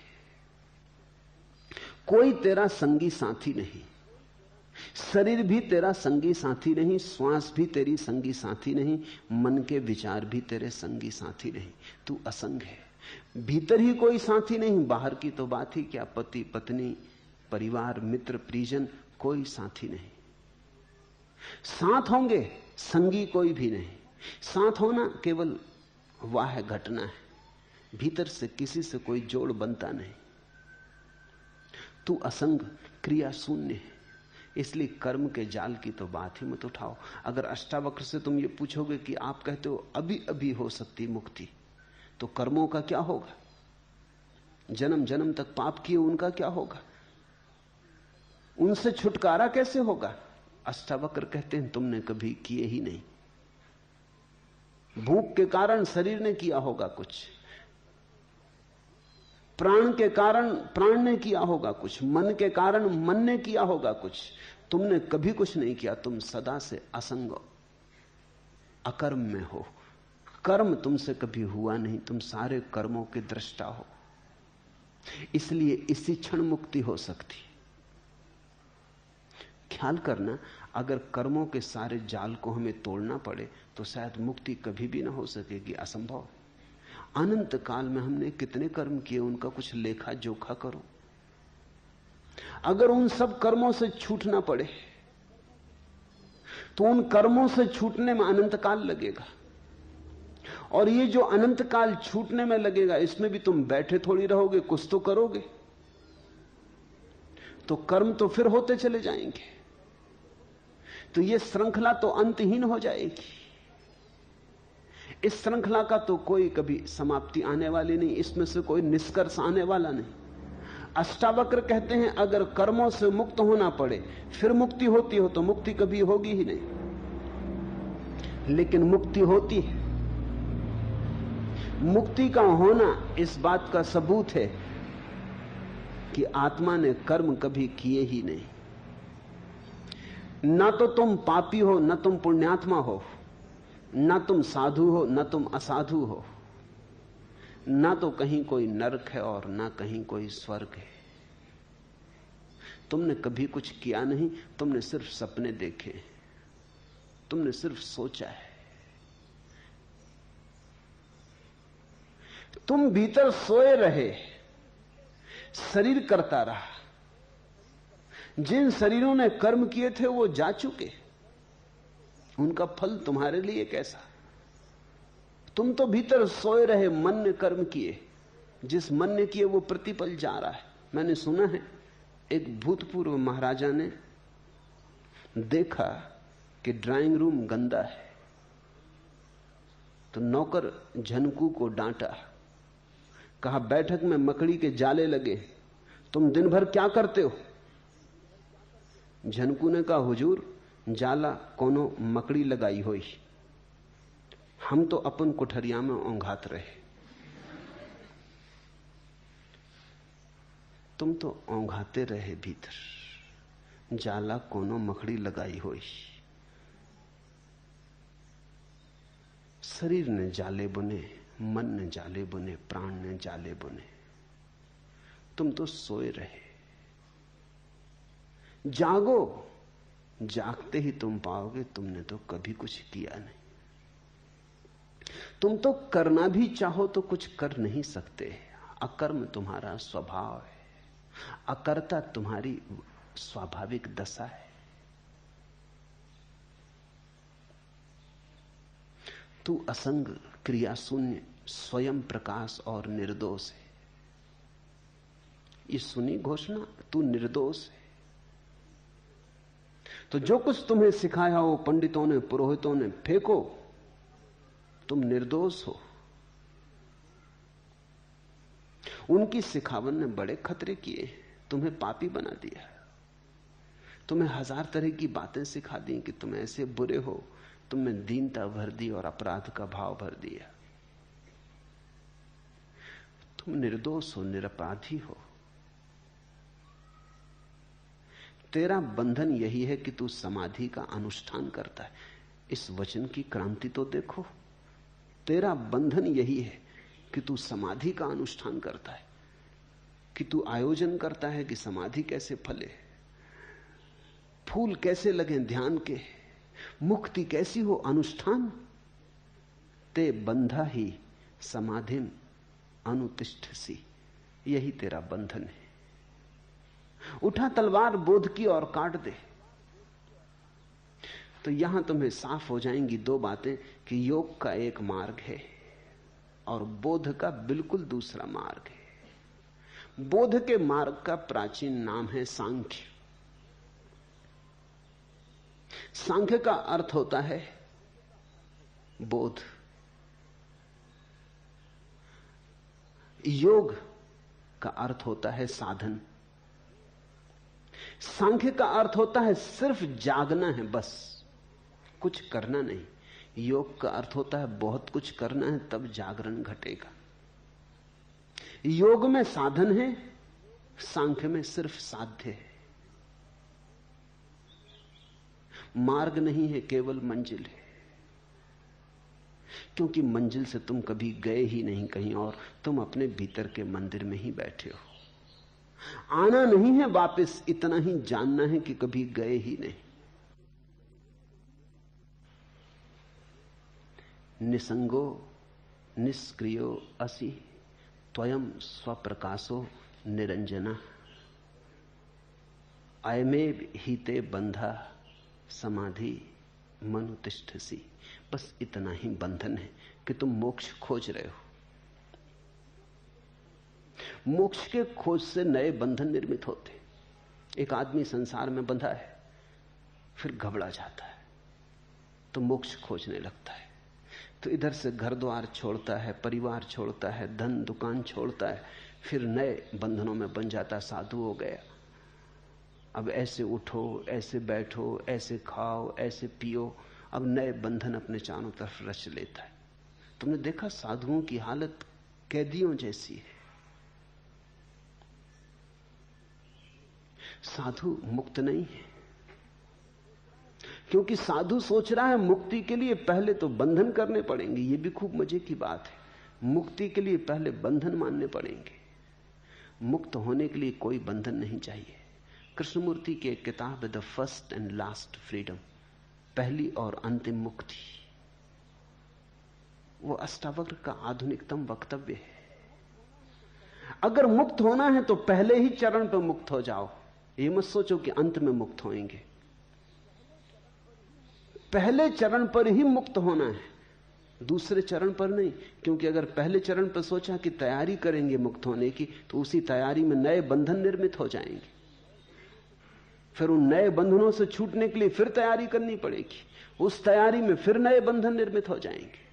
कोई तेरा संगी साथी नहीं। शरीर भी तेरा संगी साथी नहीं, श्वास भी तेरी संगी साथी नहीं, मन के विचार भी तेरे संगी साथी नहीं। तू असंग है। भीतर ही कोई साथी नहीं, बाहर की तो बात ही क्या, पति पत्नी परिवार मित्र परिजन कोई साथी नहीं। साथ होंगे संगी कोई भी नहीं। साथ होना केवल वाह घटना है, भीतर से किसी से कोई जोड़ बनता नहीं। तू असंग क्रिया शून्य है, इसलिए कर्म के जाल की तो बात ही मत उठाओ। अगर अष्टावक्र से तुम ये पूछोगे कि आप कहते हो अभी अभी हो सकती मुक्ति, तो कर्मों का क्या होगा? जन्म जन्म तक पाप किए उनका क्या होगा? उनसे छुटकारा कैसे होगा? अष्टावक्र कहते हैं तुमने कभी किए ही नहीं। भूख के कारण शरीर ने किया होगा कुछ, प्राण के कारण प्राण ने किया होगा कुछ, मन के कारण मन ने किया होगा कुछ। तुमने कभी कुछ नहीं किया, तुम सदा से असंग अकर्म में हो। कर्म तुमसे कभी हुआ नहीं, तुम सारे कर्मों के दृष्टा हो। इसलिए इसी क्षण मुक्ति हो सकती। ख्याल करना, अगर कर्मों के सारे जाल को हमें तोड़ना पड़े तो शायद मुक्ति कभी भी ना हो सकेगी, असंभव। अनंत काल में हमने कितने कर्म किए, उनका कुछ लेखा जोखा करो। अगर उन सब कर्मों से छूटना पड़े तो उन कर्मों से छूटने में अनंत काल लगेगा, और ये जो अनंत काल छूटने में लगेगा, इसमें भी तुम बैठे थोड़ी रहोगे, कुछ तो करोगे। तो कर्म तो फिर होते चले जाएंगे, तो ये श्रृंखला तो अंतहीन हो जाएगी। इस श्रृंखला का तो कोई कभी समाप्ति आने वाली नहीं, इसमें से कोई निष्कर्ष आने वाला नहीं। अष्टावक्र कहते हैं, अगर कर्मों से मुक्त होना पड़े फिर मुक्ति होती हो तो मुक्ति कभी होगी ही नहीं। लेकिन मुक्ति होती है। मुक्ति का होना इस बात का सबूत है कि आत्मा ने कर्म कभी किए ही नहीं। ना तो तुम पापी हो, ना तुम पुण्यात्मा हो, ना तुम साधु हो, ना तुम असाधु हो, ना तो कहीं कोई नरक है और ना कहीं कोई स्वर्ग है। तुमने कभी कुछ किया नहीं, तुमने सिर्फ सपने देखे, तुमने सिर्फ सोचा है। तुम भीतर सोए रहे, शरीर करता रहा। जिन शरीरों ने कर्म किए थे वो जा चुके, उनका फल तुम्हारे लिए कैसा। तुम तो भीतर सोए रहे, मन ने कर्म किए, जिस मन ने किए वो प्रतिपल जा रहा है। मैंने सुना है एक भूतपूर्व महाराजा ने देखा कि ड्राइंग रूम गंदा है, तो नौकर झनकू को डांटा, कहा बैठक में मकड़ी के जाले लगे, तुम दिन भर क्या करते हो। झनकू ने कहा, हुजूर जाला कोनो मकड़ी लगाई होई, हम तो अपन कुठरिया में ओंघात रहे। तुम तो ओंघाते रहे भीतर, जाला कोनो मकड़ी लगाई होई। शरीर ने जाले बुने, मन ने जाले बुने, प्राण ने जाले बुने। तुम तो सोए रहे। जागो, जागते ही तुम पाओगे तुमने तो कभी कुछ किया नहीं। तुम तो करना भी चाहो तो कुछ कर नहीं सकते। अकर्म तुम्हारा स्वभाव है, अकर्ता तुम्हारी स्वाभाविक दशा है। तू असंग, क्रिया शून्य, स्वयं प्रकाश और निर्दोष है। ये सुनी घोषणा, तू निर्दोष है। तो जो कुछ तुम्हें सिखाया हो पंडितों ने, पुरोहितों ने, फेंको, तुम निर्दोष हो। उनकी सिखावन ने बड़े खतरे किए, तुम्हें पापी बना दिया, तुम्हें हजार तरह की बातें सिखा दी कि तुम ऐसे बुरे हो, तुमने दीनता भर दी और अपराध का भाव भर दिया। तुम निर्दोष हो, निरपराधी हो। तेरा बंधन यही है कि तू समाधि का अनुष्ठान करता है। इस वचन की क्रांति तो देखो। तेरा बंधन यही है कि तू समाधि का अनुष्ठान करता है, कि तू आयोजन करता है कि समाधि कैसे फले, फूल कैसे लगे ध्यान के, मुक्ति कैसी हो, अनुष्ठान। ते बंधा ही समाधिम अनुतिष्ठसी, यही तेरा बंधन है। उठा तलवार बोध की और काट दे। तो यहां तुम्हें साफ हो जाएंगी दो बातें कि योग का एक मार्ग है और बोध का बिल्कुल दूसरा मार्ग है। बोध के मार्ग का प्राचीन नाम है सांख्य। सांख्य का अर्थ होता है बोध। योग का अर्थ होता है साधन। सांख्य का अर्थ होता है सिर्फ जागना है, बस कुछ करना नहीं। योग का अर्थ होता है बहुत कुछ करना है, तब जागरण घटेगा। योग में साधन है, सांख्य में सिर्फ साध्य है। मार्ग नहीं है, केवल मंजिल है। क्योंकि मंजिल से तुम कभी गए ही नहीं कहीं और, तुम अपने भीतर के मंदिर में ही बैठे हो। आना नहीं है वापस, इतना ही जानना है कि कभी गए ही नहीं। निसंगो निष्क्रियो असि त्वयं स्वप्रकाशो निरंजना अयमेव हिते बंधा समाधि मनुतिष्ठसी। बस इतना ही बंधन है कि तुम मोक्ष खोज रहे हो। मोक्ष के खोज से नए बंधन निर्मित होते। एक आदमी संसार में बंधा है, फिर घबरा जाता है तो मोक्ष खोजने लगता है। तो इधर से घर द्वार छोड़ता है, परिवार छोड़ता है, धन दुकान छोड़ता है, फिर नए बंधनों में बन जाता। साधु हो गया, अब ऐसे उठो, ऐसे बैठो, ऐसे खाओ, ऐसे पियो। अब नए बंधन अपने चारों तरफ रच लेता है। तुमने देखा साधुओं की हालत कैदियों जैसी है। साधु मुक्त नहीं है, क्योंकि साधु सोच रहा है मुक्ति के लिए पहले तो बंधन करने पड़ेंगे। ये भी खूब मजे की बात है। मुक्ति के लिए पहले बंधन मानने पड़ेंगे। मुक्त होने के लिए कोई बंधन नहीं चाहिए। कृष्णमूर्ति की एक किताब है the first and last freedom, पहली और अंतिम मुक्ति। वो अष्टावक्र का आधुनिकतम वक्तव्य है। अगर मुक्त होना है तो पहले ही चरण पर मुक्त हो जाओ। ये मत सोचो कि अंत में मुक्त होएंगे। पहले चरण पर ही मुक्त होना है, दूसरे चरण पर नहीं। क्योंकि अगर पहले चरण पर सोचा कि तैयारी करेंगे मुक्त होने की, तो उसी तैयारी में नए बंधन निर्मित हो जाएंगे। फिर उन नए बंधनों से छूटने के लिए फिर तैयारी करनी पड़ेगी। उस तैयारी में फिर नए बंधन निर्मित हो जाएंगे।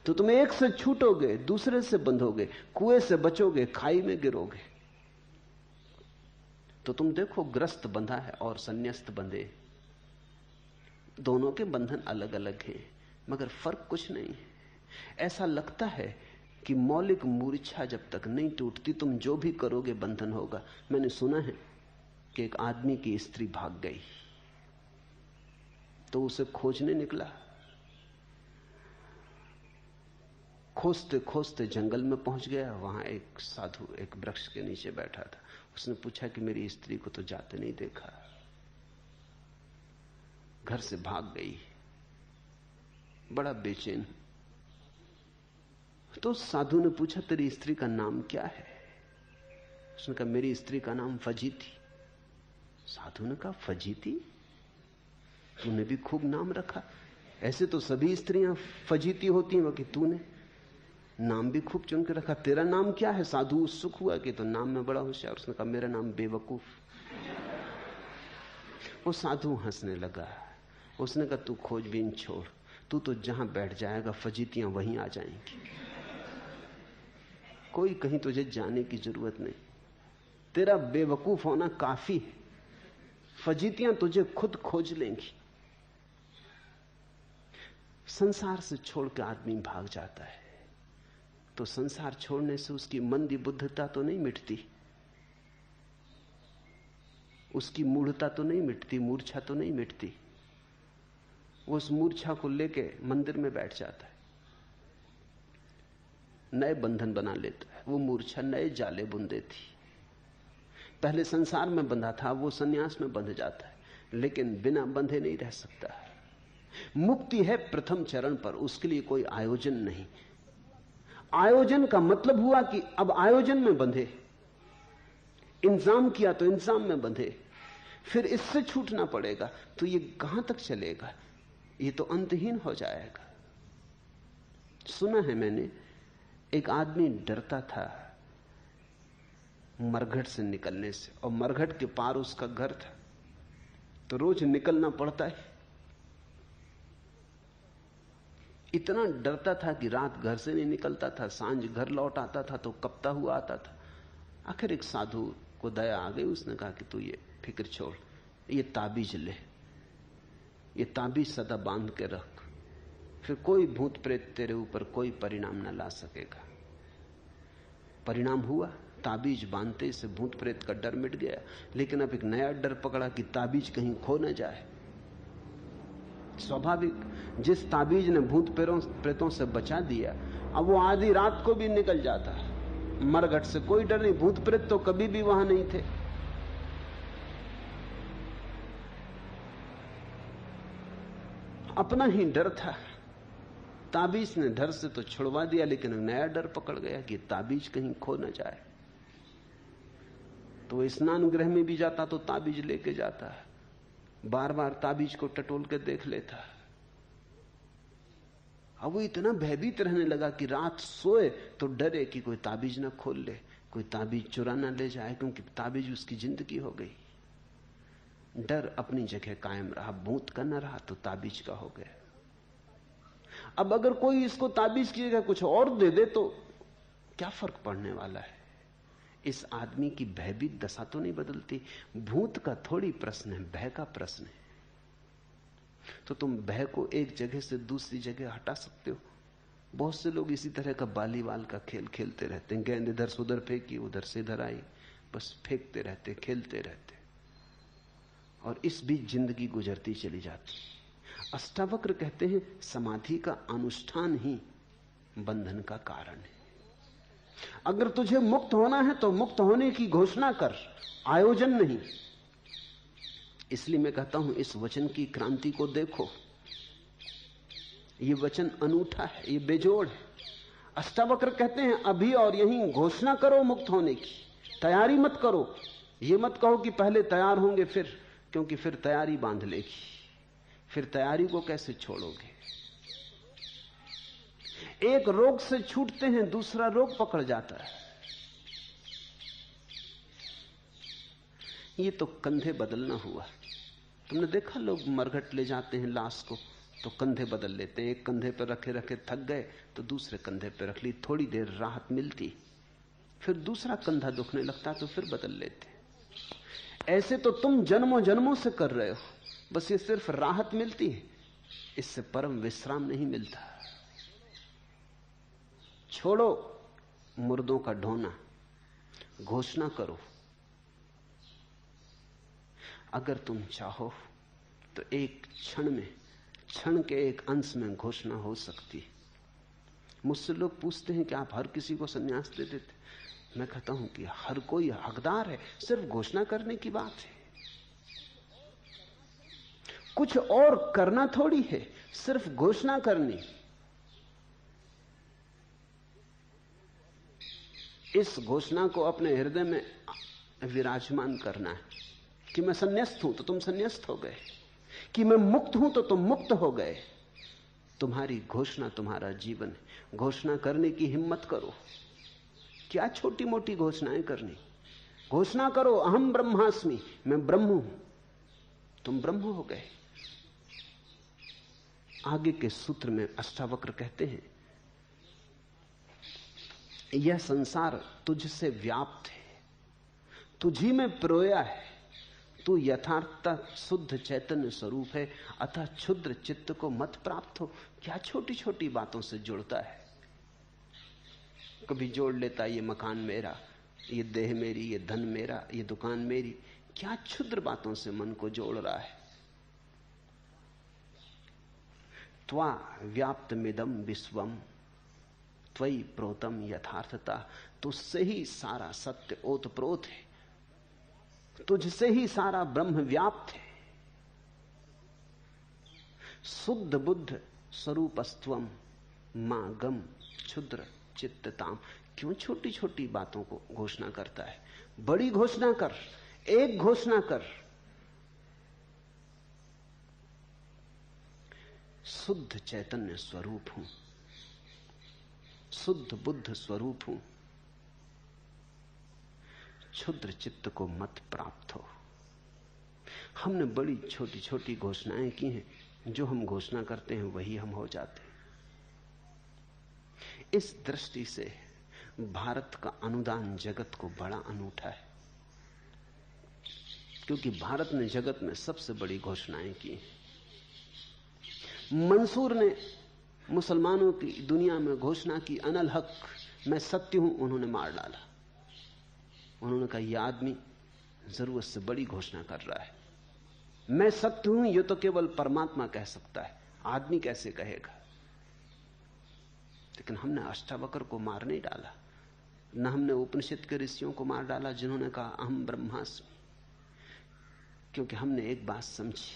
तो तुम एक से छूटोगे, दूसरे से बंधोगे, कुएं से बचोगे, खाई में गिरोगे। तो तुम देखो, ग्रस्त बंधा है और संन्यास्त बंधे, दोनों के बंधन अलग अलग हैं, मगर फर्क कुछ नहीं है। ऐसा लगता है कि मौलिक मूर्छा जब तक नहीं टूटती, तुम जो भी करोगे बंधन होगा। मैंने सुना है कि एक आदमी की स्त्री भाग गई, तो उसे खोजने निकला। खोजते खोजते जंगल में पहुंच गया। वहां एक साधु एक वृक्ष के नीचे बैठा था। उसने पूछा कि मेरी स्त्री को तो जाते नहीं देखा, घर से भाग गई, बड़ा बेचैन। तो साधु ने पूछा तेरी स्त्री का नाम क्या है? उसने कहा मेरी स्त्री का नाम फजीती। साधु ने कहा फजीती? तूने भी खूब नाम रखा। ऐसे तो सभी स्त्रियां फजीती होती हैं, बाकी तूने नाम भी खूब चुन के रखा। तेरा नाम क्या है? साधु उत्सुक हुआ कि तो नाम में बड़ा होशियार। उसने कहा मेरा नाम बेवकूफ। वो साधु हंसने लगा। उसने कहा तू खोजबीन छोड़, तू तो जहां बैठ जाएगा फजीतियां वहीं आ जाएंगी। कोई कहीं तुझे जाने की जरूरत नहीं, तेरा बेवकूफ होना काफी है। फजीतियां तुझे खुद खोज लेंगी। संसार से छोड़ के आदमी भाग जाता है, तो संसार छोड़ने से उसकी मंदी बुद्धता तो नहीं मिटती, उसकी मूढ़ता तो नहीं मिटती, मूर्छा तो नहीं मिटती। वो उस मूर्छा को लेके मंदिर में बैठ जाता है, नए बंधन बना लेता है। वो मूर्छा नए जाले बुन देती। पहले संसार में बंधा था, वो सन्यास में बंध जाता है, लेकिन बिना बंधे नहीं रह सकता। मुक्ति है प्रथम चरण पर, उसके लिए कोई आयोजन नहीं। आयोजन का मतलब हुआ कि अब आयोजन में बंधे, इंतजाम किया तो इंतजाम में बंधे, फिर इससे छूटना पड़ेगा। तो ये कहां तक चलेगा? ये तो अंतहीन हो जाएगा। सुना है मैंने, एक आदमी डरता था मरघट से निकलने से, और मरघट के पार उसका घर था, तो रोज निकलना पड़ता है। इतना डरता था कि रात घर से नहीं निकलता था, सांझ घर लौट आता था तो कपता हुआ आता था। आखिर एक साधु को दया आ गई। उसने कहा कि तू ये फिक्र छोड़, ये ताबीज ले, ये ताबीज सदा बांध के रख, फिर कोई भूत प्रेत तेरे ऊपर कोई परिणाम न ला सकेगा। परिणाम हुआ, ताबीज बांधते से भूत प्रेत का डर मिट गया। लेकिन अब एक नया डर पकड़ा कि ताबीज कहीं खो न जाए। स्वाभाविक, जिस ताबीज ने भूत प्रेतों से बचा दिया, अब वो आधी रात को भी निकल जाता। मरघट से कोई डर नहीं, भूत प्रेत तो कभी भी वहां नहीं थे। अपना ही डर था। ताबीज ने डर से तो छुड़वा दिया, लेकिन नया डर पकड़ गया कि ताबीज कहीं खो न जाए। तो स्नान गृह में भी जाता तो ताबीज लेके जाता, बार बार ताबीज को टटोल के देख लेता। अब वो इतना भयभीत रहने लगा कि रात सोए तो डरे कि कोई ताबीज ना खोल ले, कोई ताबीज चुरा ना ले जाए, क्योंकि ताबीज उसकी जिंदगी हो गई। डर अपनी जगह कायम रहा, भूत का न रहा तो ताबीज का हो गया। अब अगर कोई इसको ताबीज की जगह कुछ और दे दे तो क्या फर्क पड़ने वाला है? इस आदमी की भयभीत दशा तो नहीं बदलती। भूत का थोड़ी प्रश्न है, भय का प्रश्न है। तो तुम भय को एक जगह से दूसरी जगह हटा सकते हो। बहुत से लोग इसी तरह का बालीवाल का खेल खेलते रहते हैं। गेंद इधर से उधर फेंकी, उधर से इधर आई, बस फेंकते रहते, खेलते रहते, और इस बीच जिंदगी गुजरती चली जाती। अष्टावक्र कहते हैं समाधि का अनुष्ठान ही बंधन का कारण है। अगर तुझे मुक्त होना है तो मुक्त होने की घोषणा कर, आयोजन नहीं। इसलिए मैं कहता हूं इस वचन की क्रांति को देखो। यह वचन अनूठा है, यह बेजोड़ है। अष्टावक्र कहते हैं अभी और यहीं घोषणा करो मुक्त होने की, तैयारी मत करो। यह मत कहो कि पहले तैयार होंगे फिर, क्योंकि फिर तैयारी बांध लेगी, फिर तैयारी को कैसे छोड़ोगे? एक रोग से छूटते हैं, दूसरा रोग पकड़ जाता है। ये तो कंधे बदलना हुआ। तुमने देखा लोग मरघट ले जाते हैं लाश को तो कंधे बदल लेते हैं। एक कंधे पर रखे रखे थक गए तो दूसरे कंधे पर रख ली, थोड़ी देर राहत मिलती, फिर दूसरा कंधा दुखने लगता तो फिर बदल लेते। ऐसे तो तुम जन्मों जन्मों से कर रहे हो, बस ये सिर्फ राहत मिलती है, इससे परम विश्राम नहीं मिलता। छोड़ो मुर्दों का ढोना, घोषणा करो। अगर तुम चाहो तो एक क्षण में, क्षण के एक अंश में घोषणा हो सकती है। मुझसे लोग पूछते हैं कि आप हर किसी को संन्यास दे देते? मैं कहता हूं कि हर कोई हकदार है, सिर्फ घोषणा करने की बात है। कुछ और करना थोड़ी है, सिर्फ घोषणा करनी। इस घोषणा को अपने हृदय में विराजमान करना है कि मैं संन्यास्त हूं तो तुम संन्यास्त हो गए, कि मैं मुक्त हूं तो तुम मुक्त हो गए। तुम्हारी घोषणा तुम्हारा जीवन है। घोषणा करने की हिम्मत करो। क्या छोटी मोटी घोषणाएं करनी? घोषणा करो अहम ब्रह्मास्मि, मैं ब्रह्म हूं। तुम ब्रह्म हो गए। आगे के सूत्र में अष्टावक्र कहते हैं यह संसार तुझसे व्याप्त है, तुझी में प्रोया है। तू यथार्थ शुद्ध चैतन्य स्वरूप है, अतः क्षुद्र चित्त को मत प्राप्त हो। क्या छोटी छोटी बातों से जुड़ता है? कभी जोड़ लेता ये मकान मेरा, ये देह मेरी, ये धन मेरा, ये दुकान मेरी। क्या क्षुद्र बातों से मन को जोड़ रहा है? त्वा व्याप्तमिदं विश्वम त्वयि प्रोतम यथार्थता। तुझसे ही सारा सत्य ओतप्रोत है, तुझसे ही सारा ब्रह्म व्याप्त है। शुद्ध बुद्ध स्वरूपस्त्वम मां गम क्षुद्र चित्तताम। क्यों छोटी छोटी बातों को घोषणा करता है? बड़ी घोषणा कर, एक घोषणा कर। शुद्ध चैतन्य स्वरूप हूं, शुद्ध बुद्ध स्वरूप हूं, क्षुद्र चित्त को मत प्राप्त हो। हमने बड़ी छोटी छोटी घोषणाएं की हैं, जो हम घोषणा करते हैं वही हम हो जाते हैं। इस दृष्टि से भारत का अनुदान जगत को बड़ा अनूठा है, क्योंकि भारत ने जगत में सबसे बड़ी घोषणाएं की हैं। मंसूर ने मुसलमानों की दुनिया में घोषणा की अनल हक, मैं सत्य हूं, उन्होंने मार डाला। उन्होंने कहा यह आदमी जरूरत से बड़ी घोषणा कर रहा है। मैं सत्य हूं यह तो केवल परमात्मा कह सकता है, आदमी कैसे कहेगा। लेकिन हमने अष्टावक्र को मार नहीं डाला, न हमने उपनिषद के ऋषियों को मार डाला जिन्होंने कहा अहम ब्रह्मास्मि, क्योंकि हमने एक बात समझी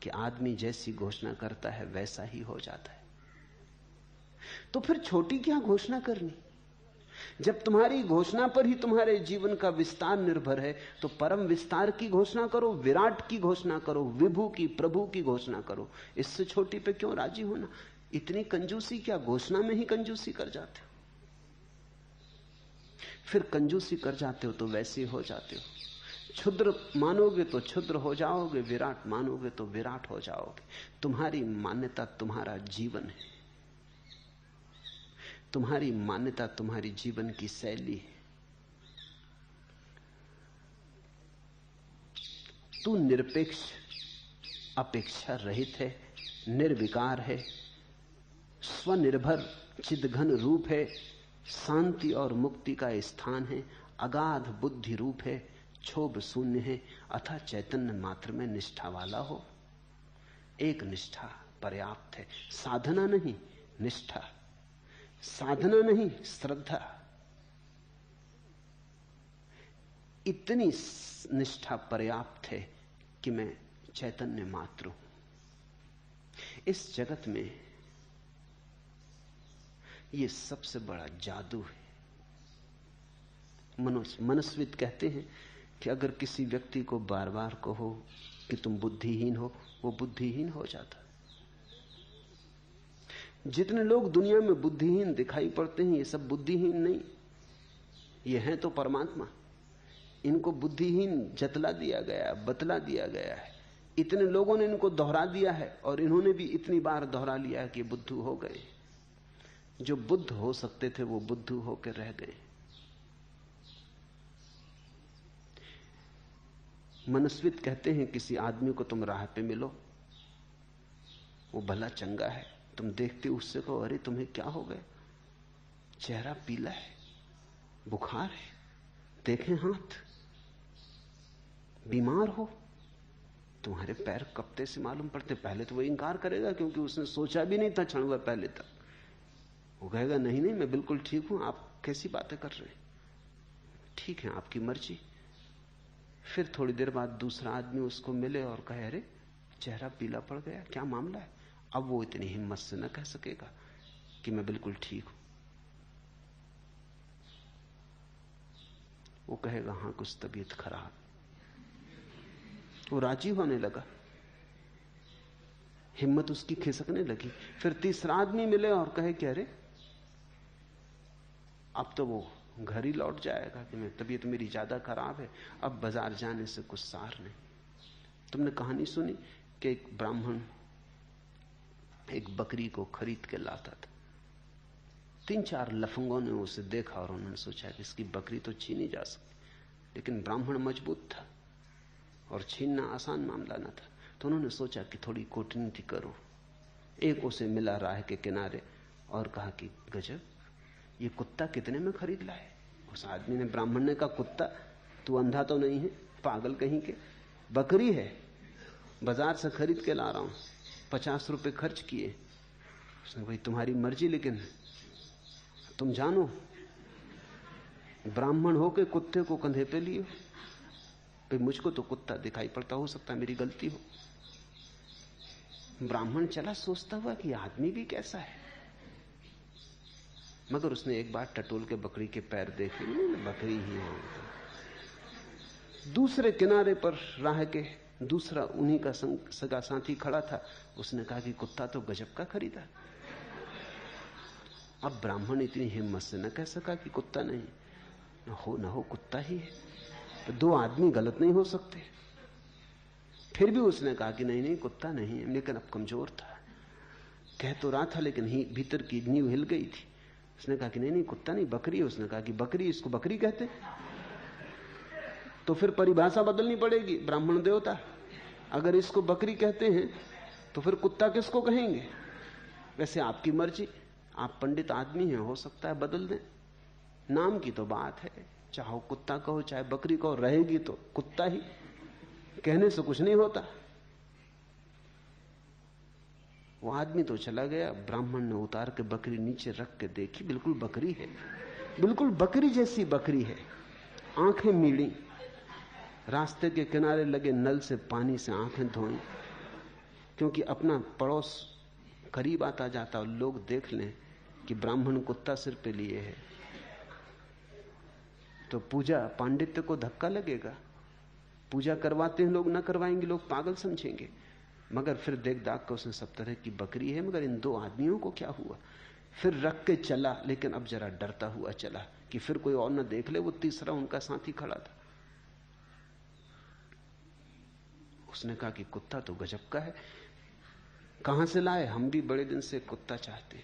कि आदमी जैसी घोषणा करता है वैसा ही हो जाता है। तो फिर छोटी क्या घोषणा करनी? जब तुम्हारी घोषणा पर ही तुम्हारे जीवन का विस्तार निर्भर है, तो परम विस्तार की घोषणा करो, विराट की घोषणा करो, विभु की, प्रभु की घोषणा करो। इससे छोटी पे क्यों राजी होना? इतनी कंजूसी क्या? घोषणा में ही कंजूसी कर जाते हो। फिर कंजूसी कर जाते हो तो वैसे हो जाते हो। क्षुद्र मानोगे तो क्षुद्र हो जाओगे, विराट मानोगे तो विराट हो जाओगे। तुम्हारी मान्यता तुम्हारा जीवन है, तुम्हारी मान्यता तुम्हारी जीवन की शैली है। तू निरपेक्ष, अपेक्षा रहित है, निर्विकार है, स्वनिर्भर चिदघन रूप है, शांति और मुक्ति का स्थान है, अगाध बुद्धि रूप है, क्षोभ शून्य है, अथा चैतन्य मात्र में निष्ठा वाला हो। एक निष्ठा पर्याप्त है, साधना नहीं, निष्ठा। साधना नहीं, श्रद्धा। इतनी निष्ठा पर्याप्त है कि मैं चैतन्य मात्र हूं। इस जगत में यह सबसे बड़ा जादू है। मनस्विद कहते हैं कि अगर किसी व्यक्ति को बार बार कहो कि तुम बुद्धिहीन हो, वो बुद्धिहीन हो जाता। जितने लोग दुनिया में बुद्धिहीन दिखाई पड़ते हैं, ये सब बुद्धिहीन नहीं, ये हैं तो परमात्मा। इनको बुद्धिहीन जतला दिया गया, बतला दिया गया है। इतने लोगों ने इनको दोहरा दिया है और इन्होंने भी इतनी बार दोहरा लिया है कि बुद्धू हो गए। जो बुद्ध हो सकते थे वो बुद्धू होकर रह गए। मनस्वित कहते हैं किसी आदमी को तुम राह पे मिलो, वो भला चंगा है, तुम देखते उससे कहो अरे तुम्हें क्या हो गया, चेहरा पीला है, बुखार है, देखें हाथ, बीमार हो, तुम्हारे पैर कपते से मालूम पड़ते। पहले तो वो इंकार करेगा क्योंकि उसने सोचा भी नहीं था क्षण भर पहले तक। वो कहेगा नहीं नहीं मैं बिल्कुल ठीक हूं, आप कैसी बातें कर रहे हैं, ठीक है आपकी मर्जी। फिर थोड़ी देर बाद दूसरा आदमी उसको मिले और कहे अरे चेहरा पीला पड़ गया, क्या मामला है। अब वो इतनी हिम्मत से न कह सकेगा कि मैं बिल्कुल ठीक हूं। वो कहेगा हां कुछ तबीयत खराब। वो राजी होने लगा, हिम्मत उसकी खिसकने लगी। फिर तीसरा आदमी मिले और कहे कि अरे अब तो वो घर ही लौट जाएगा कि मैं तबीयत मेरी ज्यादा खराब है, अब बाजार जाने से कुछ सार नहीं। तुमने कहानी सुनी कि एक ब्राह्मण एक बकरी को खरीद के लाता था। 3-4 लफंगों ने उसे देखा और उन्होंने सोचा कि इसकी बकरी तो छीनी जा सकती, लेकिन ब्राह्मण मजबूत था और छीनना आसान मामला न था। तो उन्होंने सोचा कि थोड़ी कूटनीति करो। एक उसे मिला राह के किनारे और कहा कि गजब, ये कुत्ता कितने में खरीद लाए। उस आदमी ने, ब्राह्मण ने कहा कुत्ता, तू अंधा तो नहीं है, पागल कहीं के, बकरी है, बाजार से खरीद के ला रहा हूं, 50 रुपए खर्च किए। उसने भाई तुम्हारी मर्जी, लेकिन तुम जानो ब्राह्मण होके कुत्ते को कंधे पे लिए। भाई मुझको तो कुत्ता दिखाई पड़ता, हो सकता है मेरी गलती हो। ब्राह्मण चला सोचता हुआ कि आदमी भी कैसा है, मगर उसने एक बार टटोल के बकरी के पैर देखे, बकरी ही है। दूसरे किनारे पर राह के दूसरा उन्हीं का सगा साथी खड़ा था। उसने कहा कि कुत्ता तो गजब का खरीदा। अब ब्राह्मण इतनी हिम्मत से न कह सका कि कुत्ता नहीं, न हो कुत्ता ही है, तो 2 आदमी गलत नहीं हो सकते। फिर भी उसने कहा कि नहीं नहीं कुत्ता नहीं है, लेकिन अब कमजोर था, कह तो रहा था लेकिन भीतर की नींव हिल गई थी। उसने कहा कि नहीं नहीं कुत्ता नहीं, बकरी है। उसने कहा कि बकरी, इसको बकरी कहते, तो फिर परिभाषा बदलनी पड़ेगी। ब्राह्मण देवता, अगर इसको बकरी कहते हैं तो फिर कुत्ता किसको कहेंगे। वैसे आपकी मर्जी, आप पंडित आदमी हैं, हो सकता है बदल दें। नाम की तो बात है, चाहे कुत्ता कहो चाहे बकरी कहो, रहेगी तो कुत्ता ही, कहने से कुछ नहीं होता। वो आदमी तो चला गया, ब्राह्मण ने उतार के बकरी नीचे रख के देखी, बिल्कुल बकरी है, बिल्कुल बकरी जैसी बकरी है, आंखें मीड़ी, रास्ते के किनारे लगे नल से पानी से आंखें धोई, क्योंकि अपना पड़ोस करीब आता जाता और लोग देख लें कि ब्राह्मण कुत्ता सिर पे लिए है तो पूजा पांडित्य को धक्का लगेगा। पूजा करवाते हैं लोग, ना करवाएंगे लोग पागल समझेंगे। मगर फिर देख दाख के उसने सब तरह की बकरी है, मगर इन दो आदमियों को क्या हुआ। फिर रख के चला, लेकिन अब जरा डरता हुआ चला कि फिर कोई और ना देख ले। वो तीसरा उनका साथी खड़ा था। उसने कहा कि कुत्ता तो गजब का है, कहां से लाए? हम भी बड़े दिन से कुत्ता चाहते।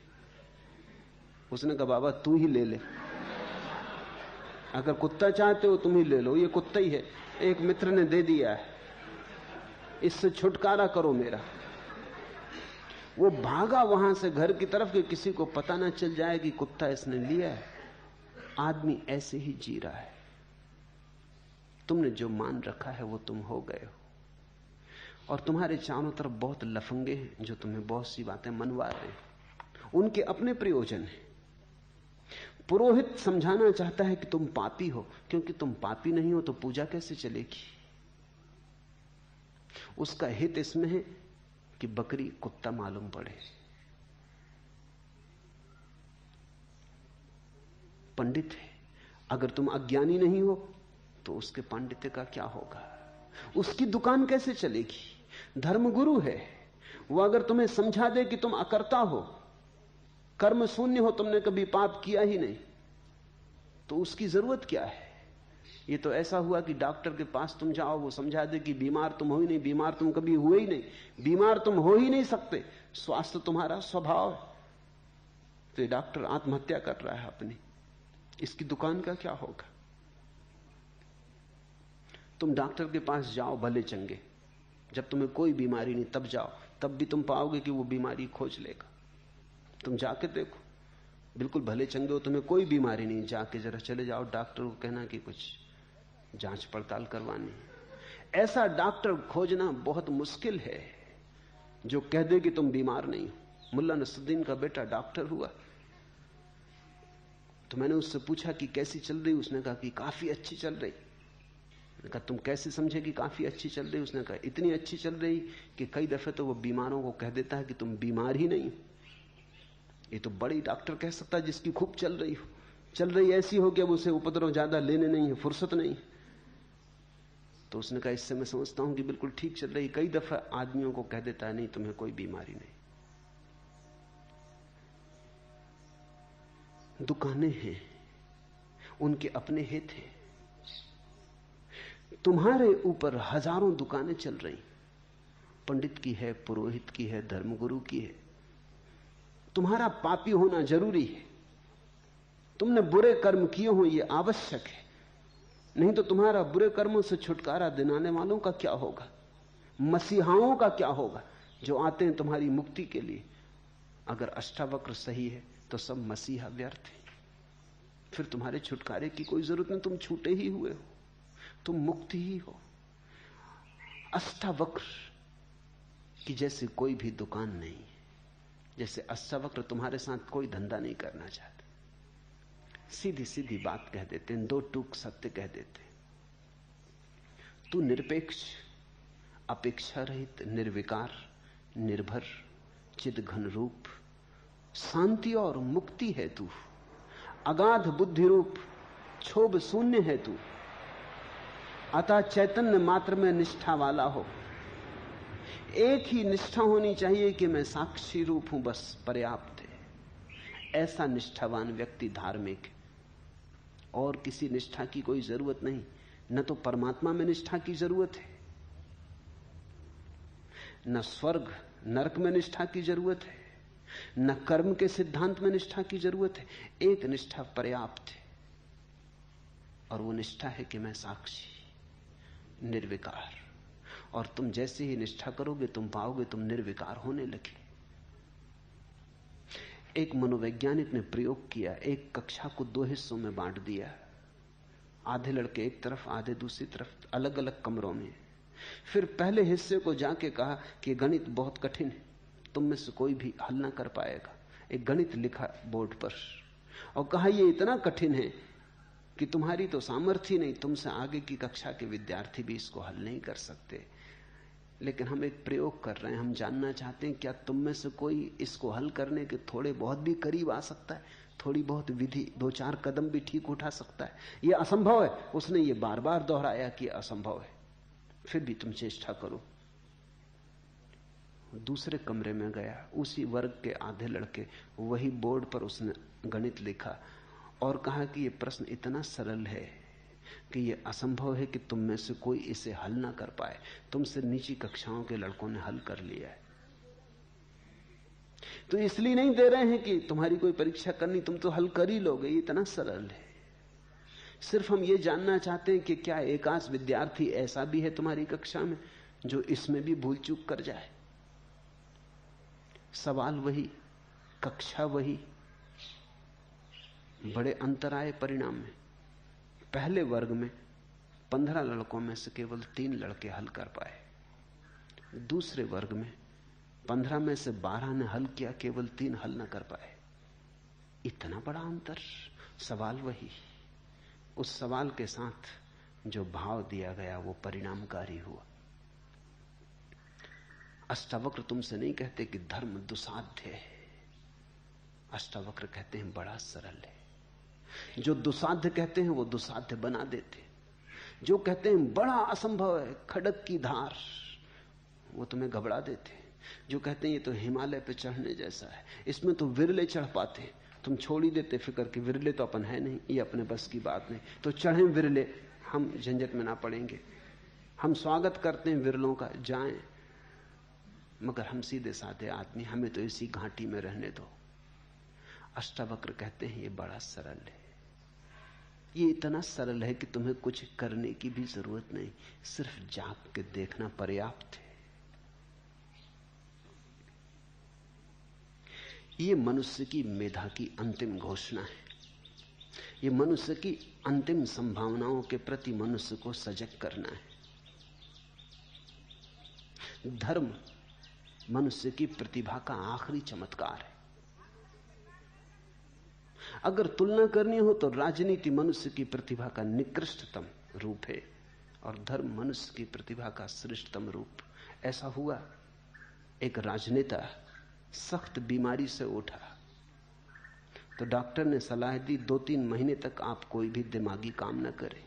उसने कहा बाबा तू ही ले ले, अगर कुत्ता चाहते हो तुम ही ले लो, ये कुत्ता ही है, एक मित्र ने दे दिया है, इससे छुटकारा करो मेरा। वो भागा वहां से घर की तरफ कि किसी को पता ना चल जाए कि कुत्ता इसने लिया है। आदमी ऐसे ही जी रहा है। तुमने जो मान रखा है वो तुम हो गए हो, और तुम्हारे चारों तरफ बहुत लफंगे हैं जो तुम्हें बहुत सी बातें मनवा रहे हैं। उनके अपने प्रयोजन हैं। पुरोहित समझाना चाहता है कि तुम पापी हो, क्योंकि तुम पापी नहीं हो तो पूजा कैसे चलेगी। उसका हित इसमें है कि बकरी कुत्ता मालूम पड़े। पंडित है, अगर तुम अज्ञानी नहीं हो तो उसके पांडित्य का क्या होगा, उसकी दुकान कैसे चलेगी। धर्मगुरु है, वो अगर तुम्हें समझा दे कि तुम अकर्ता हो, कर्म शून्य हो, तुमने कभी पाप किया ही नहीं, तो उसकी जरूरत क्या है। ये तो ऐसा हुआ कि डॉक्टर के पास तुम जाओ, वो समझा दे कि बीमार तुम हो ही नहीं, बीमार तुम कभी हुए ही नहीं, बीमार तुम हो ही नहीं सकते, स्वास्थ्य तुम्हारा स्वभाव है। तो ये डॉक्टर आत्महत्या कर रहा है अपनी, इसकी दुकान का क्या होगा। तुम डॉक्टर के पास जाओ भले चंगे, जब तुम्हें कोई बीमारी नहीं तब जाओ, तब भी तुम पाओगे कि वो बीमारी खोज लेगा। तुम जाके देखो, बिल्कुल भले चंगे हो, तुम्हें कोई बीमारी नहीं, जाके जरा चले जाओ डॉक्टर को कहना कि कुछ जांच पड़ताल करवानी। ऐसा डॉक्टर खोजना बहुत मुश्किल है जो कह दे कि तुम बीमार नहीं हो। मुल्ला नसरुद्दीन का बेटा डॉक्टर हुआ, तो मैंने उससे पूछा कि कैसी चल रही। उसने कहा कि काफी अच्छी चल रही। मैंने कहा तुम कैसे समझे कि काफी अच्छी चल रही। उसने कहा इतनी अच्छी चल रही कि कई दफे तो वो बीमारों को कह देता है कि तुम बीमार ही नहीं। ये तो बड़ी डॉक्टर कह सकता है जिसकी खूब चल रही हो, चल रही ऐसी हो कि अब उसे उपद्रव ज्यादा लेने नहीं है, फुर्सत नहीं। तो उसने कहा इससे मैं समझता हूं कि बिल्कुल ठीक चल रही। कई दफा आदमियों को कह देता है नहीं तुम्हें कोई बीमारी नहीं। दुकानें हैं, उनके अपने हित हैं। तुम्हारे ऊपर हजारों दुकानें चल रही, पंडित की है, पुरोहित की है, धर्मगुरु की है। तुम्हारा पापी होना जरूरी है, तुमने बुरे कर्म किए हो यह आवश्यक है, नहीं तो तुम्हारा बुरे कर्मों से छुटकारा दिलाने वालों का क्या होगा, मसीहाओं का क्या होगा जो आते हैं तुम्हारी मुक्ति के लिए। अगर अष्टावक्र सही है तो सब मसीहा व्यर्थ है, फिर तुम्हारे छुटकारे की कोई जरूरत नहीं, तुम छूटे ही हुए हो, तुम मुक्त ही हो। अष्टावक्र की जैसे कोई भी दुकान नहीं, जैसे अष्टावक्र तुम्हारे साथ कोई धंधा नहीं करना चाहते, सीधी सीधी बात कह देते हैं, दो टूक सत्य कह देते हैं। तू निरपेक्ष, अपेक्षा रहित, निर्विकार, निर्भर, चिदघन रूप, शांति और मुक्ति है तू, अगाध बुद्धि रूप, क्षोभ शून्य है तू, अतः चैतन्य मात्र में निष्ठा वाला हो। एक ही निष्ठा होनी चाहिए कि मैं साक्षी रूप हूं, बस पर्याप्त है। ऐसा निष्ठावान व्यक्ति धार्मिक है, और किसी निष्ठा की कोई जरूरत नहीं। न तो परमात्मा में निष्ठा की जरूरत है, न स्वर्ग नरक में निष्ठा की जरूरत है, न कर्म के सिद्धांत में निष्ठा की जरूरत है। एक निष्ठा पर्याप्त है, और वो निष्ठा है कि मैं साक्षी, निर्विकार। और तुम जैसे ही निष्ठा करोगे तुम पाओगे तुम निर्विकार होने लगे। एक मनोवैज्ञानिक ने प्रयोग किया, एक कक्षा को 2 हिस्सों में बांट दिया, आधे लड़के एक तरफ आधे दूसरी तरफ, अलग अलग कमरों में। फिर पहले हिस्से को जाके कहा कि गणित बहुत कठिन है, तुम में से कोई भी हल ना कर पाएगा। एक गणित लिखा बोर्ड पर और कहा यह इतना कठिन है कि तुम्हारी तो सामर्थ्य नहीं, तुमसे आगे की कक्षा के विद्यार्थी भी इसको हल नहीं कर सकते। लेकिन हम एक प्रयोग कर रहे हैं, हम जानना चाहते हैं क्या तुम में से कोई इसको हल करने के थोड़े बहुत भी करीब आ सकता है, थोड़ी बहुत विधि 2-4 कदम भी ठीक उठा सकता है। यह असंभव है। उसने ये बार बार दोहराया कि असंभव है, फिर भी तुम चेष्टा करो। दूसरे कमरे में गया, उसी वर्ग के आधे लड़के, वही बोर्ड पर उसने गणित लिखा और कहा कि यह प्रश्न इतना सरल है कि यह असंभव है कि तुम में से कोई इसे हल ना कर पाए। तुमसे नीची कक्षाओं के लड़कों ने हल कर लिया है। तो इसलिए नहीं दे रहे हैं कि तुम्हारी कोई परीक्षा करनी, तुम तो हल कर ही लोगे, ये इतना सरल है। सिर्फ हम ये जानना चाहते हैं कि क्या एकांश विद्यार्थी ऐसा भी है तुम्हारी कक्षा में जो इसमें भी भूल चूक कर जाए। सवाल वही, कक्षा वही, बड़े अंतर आए परिणाम में। पहले वर्ग में 15 लड़कों में से केवल 3 लड़के हल कर पाए। दूसरे वर्ग में 15 में से 12 ने हल किया, केवल 3 हल न कर पाए। इतना बड़ा अंतर। सवाल वही, उस सवाल के साथ जो भाव दिया गया वो परिणामकारी हुआ। अष्टावक्र तुमसे नहीं कहते कि धर्म दुसाध्य है, अष्टावक्र कहते हैं बड़ा सरल है। जो दुसाध्य कहते हैं वो दुसाध्य बना देते। जो कहते हैं बड़ा असंभव है, खड़क की धार, वो तुम्हें घबरा देते। जो कहते हैं ये तो हिमालय पे चढ़ने जैसा है, इसमें तो विरले चढ़ पाते, तुम छोड़ ही देते फिक्र कि विरले तो अपन है नहीं, ये अपने बस की बात नहीं, तो चढ़ें विरले, हम झंझट में ना पड़ेंगे। हम स्वागत करते हैं विरलों का, जाएं, मगर हम सीधे साधे आदमी, हमें तो इसी घाटी में रहने दो। अष्टावक्र कहते हैं ये बड़ा सरल है, ये इतना सरल है कि तुम्हें कुछ करने की भी जरूरत नहीं, सिर्फ जाग के देखना पर्याप्त है। ये मनुष्य की मेधा की अंतिम घोषणा है। ये मनुष्य की अंतिम संभावनाओं के प्रति मनुष्य को सजग करना है। धर्म मनुष्य की प्रतिभा का आखिरी चमत्कार है। अगर तुलना करनी हो तो राजनीति मनुष्य की प्रतिभा का निकृष्टतम रूप है और धर्म मनुष्य की प्रतिभा का श्रेष्ठतम रूप। ऐसा हुआ, एक राजनेता सख्त बीमारी से उठा तो डॉक्टर ने सलाह दी 2-3 महीने तक आप कोई भी दिमागी काम न करें।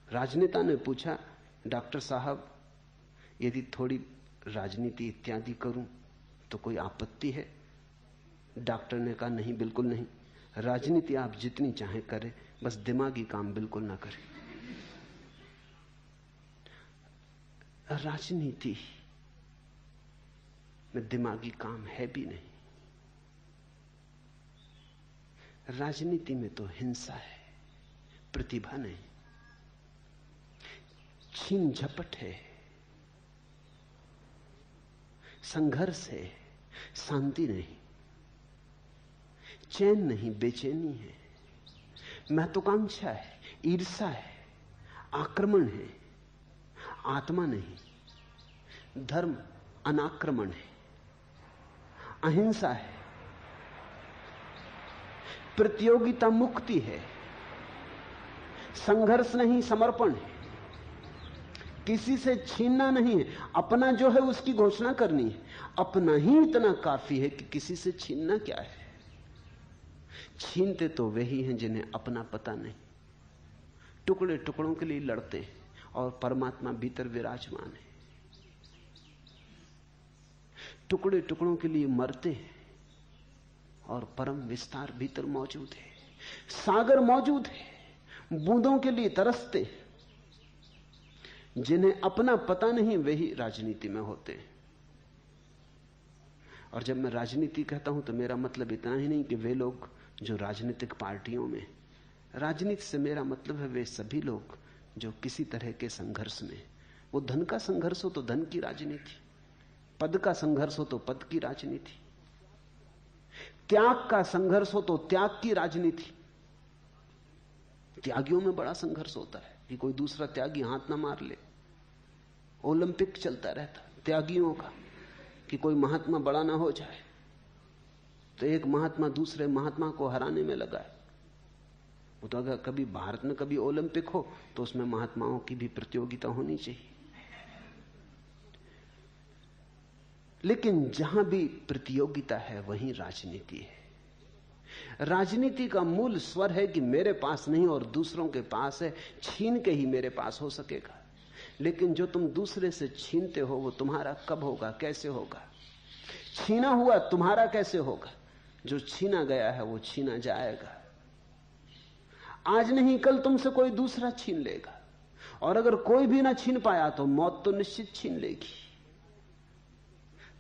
राजनेता ने पूछा, डॉक्टर साहब यदि थोड़ी राजनीति इत्यादि करूं तो कोई आपत्ति है? डॉक्टर ने कहा, नहीं, बिल्कुल नहीं, राजनीति आप जितनी चाहें करें, बस दिमागी काम बिल्कुल ना करें। राजनीति में दिमागी काम है भी नहीं। राजनीति में तो हिंसा है, प्रतिभा नहीं, छीन झपट है, संघर्ष है, शांति नहीं, चैन नहीं, बेचैनी है, महत्वाकांक्षा है, ईर्ष्या है, आक्रमण है, आत्मा नहीं। धर्म अनाक्रमण है, अहिंसा है, प्रतियोगिता मुक्ति है, संघर्ष नहीं, समर्पण है, किसी से छीनना नहीं है, अपना जो है उसकी घोषणा करनी है। अपना ही इतना काफी है कि किसी से छीनना क्या है। छीनते तो वे ही हैं जिन्हें अपना पता नहीं, टुकड़े टुकड़ों के लिए लड़ते हैं और परमात्मा भीतर विराजमान है। टुकड़े टुकड़ों के लिए मरते हैं और परम विस्तार भीतर मौजूद है। सागर मौजूद है, बूंदों के लिए तरसते हैं। जिन्हें अपना पता नहीं वे ही राजनीति में होते हैं। और जब मैं राजनीति कहता हूं तो मेरा मतलब इतना ही नहीं कि वे लोग जो राजनीतिक पार्टियों में, राजनीति से मेरा मतलब है वे सभी लोग जो किसी तरह के संघर्ष में, वो धन का संघर्ष हो तो धन की राजनीति, पद का संघर्ष हो तो पद की राजनीति, त्याग का संघर्ष हो तो त्याग की राजनीति। त्यागियों में बड़ा संघर्ष होता है कि कोई दूसरा त्यागी हाथ ना मार ले। ओलंपिक चलता रहता त्यागियों का कि कोई महात्मा बड़ा ना हो जाए, तो एक महात्मा दूसरे महात्मा को हराने में लगा है। वो तो अगर कभी भारत में कभी ओलंपिक हो तो उसमें महात्माओं की भी प्रतियोगिता होनी चाहिए। लेकिन जहां भी प्रतियोगिता है वहीं राजनीति है। राजनीति का मूल स्वर है कि मेरे पास नहीं और दूसरों के पास है, छीन के ही मेरे पास हो सकेगा। लेकिन जो तुम दूसरे से छीनते हो वो तुम्हारा कब होगा, कैसे होगा? छीना हुआ तुम्हारा कैसे होगा? जो छीना गया है वो छीना जाएगा। आज नहीं कल तुमसे कोई दूसरा छीन लेगा, और अगर कोई भी ना छीन पाया तो मौत तो निश्चित छीन लेगी।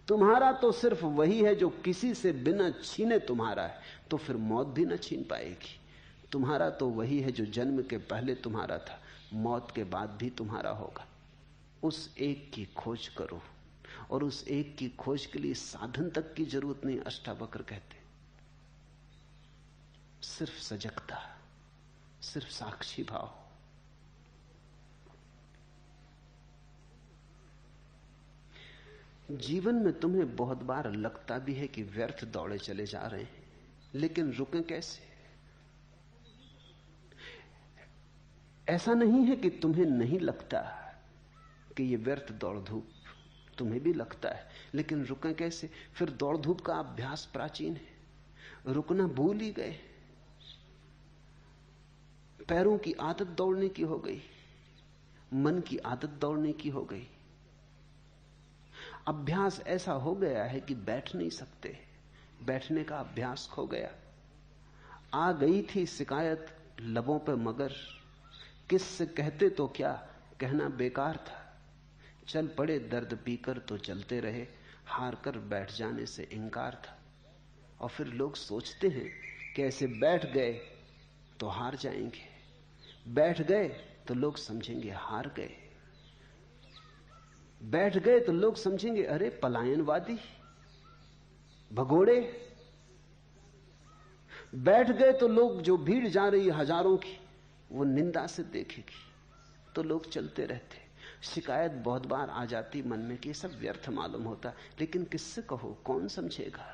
तुम्हारा तो सिर्फ वही है जो किसी से बिना छीने तुम्हारा है, तो फिर मौत भी ना छीन पाएगी। तुम्हारा तो वही है जो जन्म के पहले तुम्हारा था, मौत के बाद भी तुम्हारा होगा। उस एक की खोज करो, और उस एक की खोज के लिए साधन तक की जरूरत नहीं। अष्टावक्र कहते सिर्फ सजगता, सिर्फ साक्षी भाव। जीवन में तुम्हें बहुत बार लगता भी है कि व्यर्थ दौड़े चले जा रहे हैं, लेकिन रुकें कैसे? ऐसा नहीं है कि तुम्हें नहीं लगता कि ये व्यर्थ दौड़ धूप, तुम्हें भी लगता है, लेकिन रुकें कैसे? फिर दौड़ धूप का अभ्यास प्राचीन है, रुकना भूल ही गए। पैरों की आदत दौड़ने की हो गई, मन की आदत दौड़ने की हो गई। अभ्यास ऐसा हो गया है कि बैठ नहीं सकते, बैठने का अभ्यास खो गया। आ गई थी शिकायत लबों पे मगर किससे कहते तो क्या, कहना बेकार था। चल पड़े दर्द पीकर तो चलते रहे, हार कर बैठ जाने से इंकार था। और फिर लोग सोचते हैं कि ऐसे बैठ गए तो हार जाएंगे, बैठ गए तो लोग समझेंगे हार गए, बैठ गए तो लोग समझेंगे अरे पलायनवादी, भगोड़े। बैठ गए तो लोग, जो भीड़ जा रही हजारों की, वो निंदा से देखेगी, तो लोग चलते रहते। शिकायत बहुत बार आ जाती मन में कि सब व्यर्थ मालूम होता, लेकिन किससे कहो, कौन समझेगा?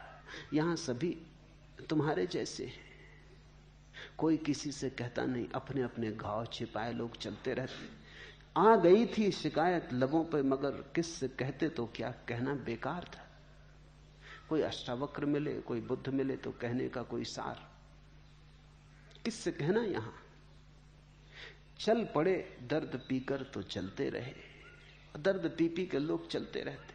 यहां सभी तुम्हारे जैसे हैं, कोई किसी से कहता नहीं, अपने अपने घाव छिपाए लोग चलते रहते। आ गई थी शिकायत लबों पे मगर किससे कहते तो क्या, कहना बेकार था। कोई अष्टावक्र मिले, कोई बुद्ध मिले तो कहने का कोई सार, किससे कहना? यहां चल पड़े दर्द पीकर तो चलते रहे, दर्द पी पी के लोग चलते रहते।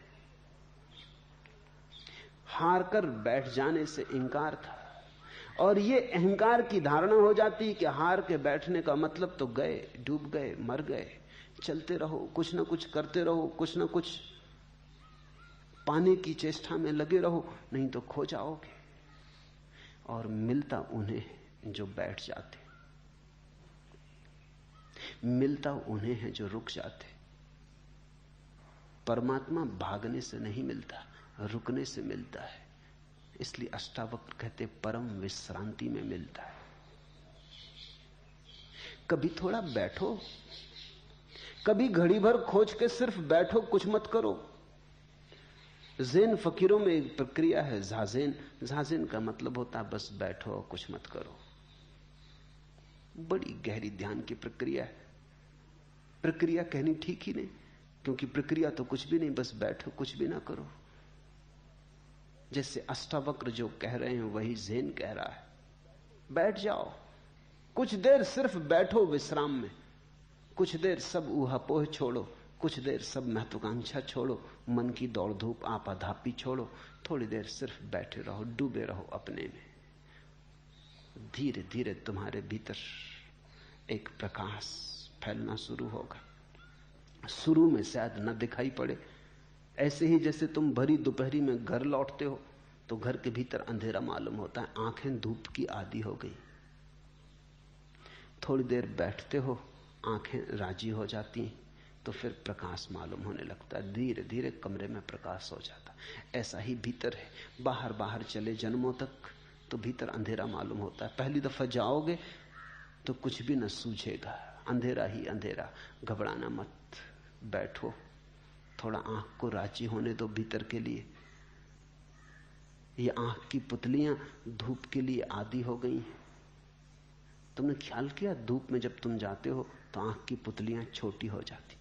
हार कर बैठ जाने से इंकार था, और ये अहंकार की धारणा हो जाती कि हार के बैठने का मतलब तो गए, डूब गए, मर गए। चलते रहो, कुछ ना कुछ करते रहो, कुछ ना कुछ पाने की चेष्टा में लगे रहो, नहीं तो खो जाओगे। और मिलता उन्हें जो बैठ जाते, मिलता उन्हें है जो रुक जाते। परमात्मा भागने से नहीं मिलता, रुकने से मिलता है। इसलिए अष्टावक्र कहते परम विश्रांति में मिलता है। कभी थोड़ा बैठो, कभी घड़ी भर खोज के सिर्फ बैठो, कुछ मत करो। ज़ेन फकीरों में एक प्रक्रिया है ज़ाज़ेन। ज़ाज़ेन का मतलब होता है बस बैठो और कुछ मत करो। बड़ी गहरी ध्यान की प्रक्रिया है। प्रक्रिया कहनी ठीक ही नहीं, क्योंकि प्रक्रिया तो कुछ भी नहीं, बस बैठो, कुछ भी ना करो। जैसे अष्टावक्र जो कह रहे हैं वही ज़ेन कह रहा है। बैठ जाओ, कुछ देर सिर्फ बैठो विश्राम में, कुछ देर सब ऊहापोह छोड़ो, कुछ देर सब महत्वाकांक्षा छोड़ो, मन की दौड़ धूप आपाधापी छोड़ो, थोड़ी देर सिर्फ बैठे रहो, डूबे रहो अपने में। धीरे धीरे तुम्हारे भीतर एक प्रकाश फैलना शुरू होगा। शुरू में शायद न दिखाई पड़े, ऐसे ही जैसे तुम भरी दोपहरी में घर लौटते हो तो घर के भीतर अंधेरा मालूम होता है, आंखें धूप की आदी हो गई। थोड़ी देर बैठते हो, आंखें राजी हो जाती हैं, तो फिर प्रकाश मालूम होने लगता है। धीरे धीरे कमरे में प्रकाश हो जाता। ऐसा ही भीतर है। बाहर बाहर चले जन्मों तक तो भीतर अंधेरा मालूम होता है। पहली दफा जाओगे तो कुछ भी न सूझेगा, अंधेरा ही अंधेरा। घबराना मत, बैठो, थोड़ा आंख को राजी होने दो भीतर के लिए। ये आंख की पुतलियां धूप के लिए आदी हो गई हैं। तुमने ख्याल किया, धूप में जब तुम जाते हो तो आंख की पुतलियां छोटी हो जाती।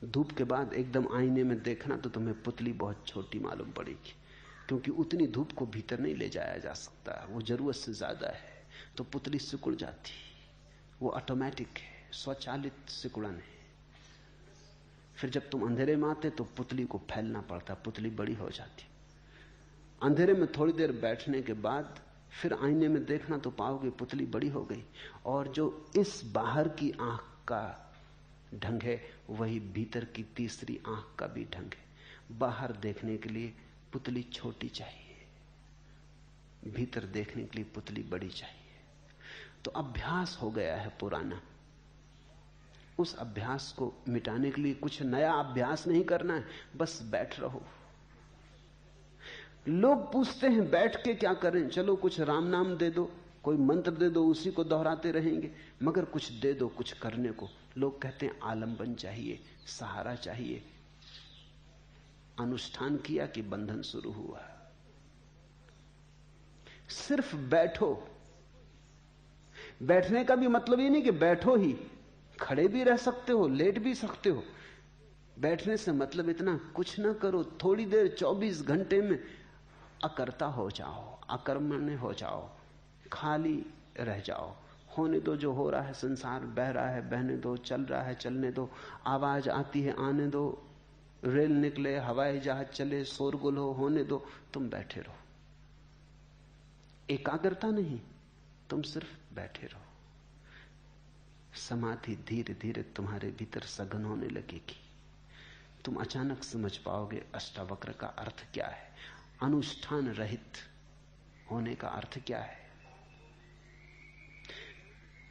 धूप के बाद एकदम आईने में देखना तो तुम्हें पुतली बहुत छोटी मालूम पड़ेगी, क्योंकि उतनी धूप को भीतर नहीं ले जाया जा सकता, वो जरूरत से ज्यादा है। तो पुतली सिकुड़ जाती, वो ऑटोमेटिक है, स्वचालित सिकुड़न है। फिर जब तुम अंधेरे में आते तो पुतली को फैलना पड़ता, पुतली बड़ी हो जाती। अंधेरे में थोड़ी देर बैठने के बाद फिर आईने में देखना तो पाओगे पुतली बड़ी हो गई। और जो इस बाहर की आंख का ढंग है वही भीतर की तीसरी आंख का भी ढंग है। बाहर देखने के लिए पुतली छोटी चाहिए, भीतर देखने के लिए पुतली बड़ी चाहिए। तो अभ्यास हो गया है पुराना, उस अभ्यास को मिटाने के लिए कुछ नया अभ्यास नहीं करना है, बस बैठ रहो। लोग पूछते हैं बैठ के क्या करें? चलो कुछ राम नाम दे दो, कोई मंत्र दे दो, उसी को दोहराते रहेंगे, मगर कुछ दे दो कुछ करने को। लोग कहते हैं आलंबन चाहिए, सहारा चाहिए। अनुष्ठान किया कि बंधन शुरू हुआ। सिर्फ बैठो। बैठने का भी मतलब ये नहीं कि बैठो ही, खड़े भी रह सकते हो, लेट भी सकते हो। बैठने से मतलब इतना कुछ ना करो, थोड़ी देर 24 घंटे में अकर्ता हो जाओ, अकर्मण्य हो जाओ, खाली रह जाओ। होने दो, जो हो रहा है, संसार बह रहा है बहने दो, चल रहा है चलने दो, आवाज आती है आने दो, रेल निकले, हवाई जहाज चले, शोरगुल हो, होने दो, तुम बैठे रहो। एकाग्रता नहीं, तुम सिर्फ बैठे रहो। समाधि धीरे धीरे तुम्हारे भीतर सघन होने लगेगी। तुम अचानक समझ पाओगे अष्टावक्र का अर्थ क्या है, अनुष्ठान रहित होने का अर्थ क्या है।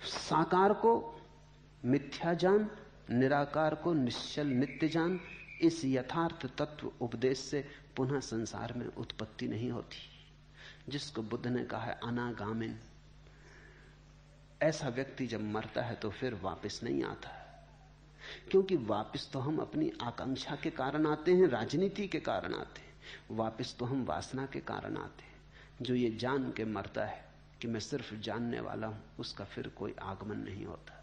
साकार को मिथ्या जान, निराकार को निश्चल नित्य जान। इस यथार्थ तत्व उपदेश से पुनः संसार में उत्पत्ति नहीं होती, जिसको बुद्ध ने कहा है अनागामिन। ऐसा व्यक्ति जब मरता है तो फिर वापस नहीं आता, क्योंकि वापस तो हम अपनी आकांक्षा के कारण आते हैं, राजनीति के कारण आते हैं, वापस तो हम वासना के कारण आते हैं। जो ये जान के मरता है कि मैं सिर्फ जानने वाला हूं, उसका फिर कोई आगमन नहीं होता।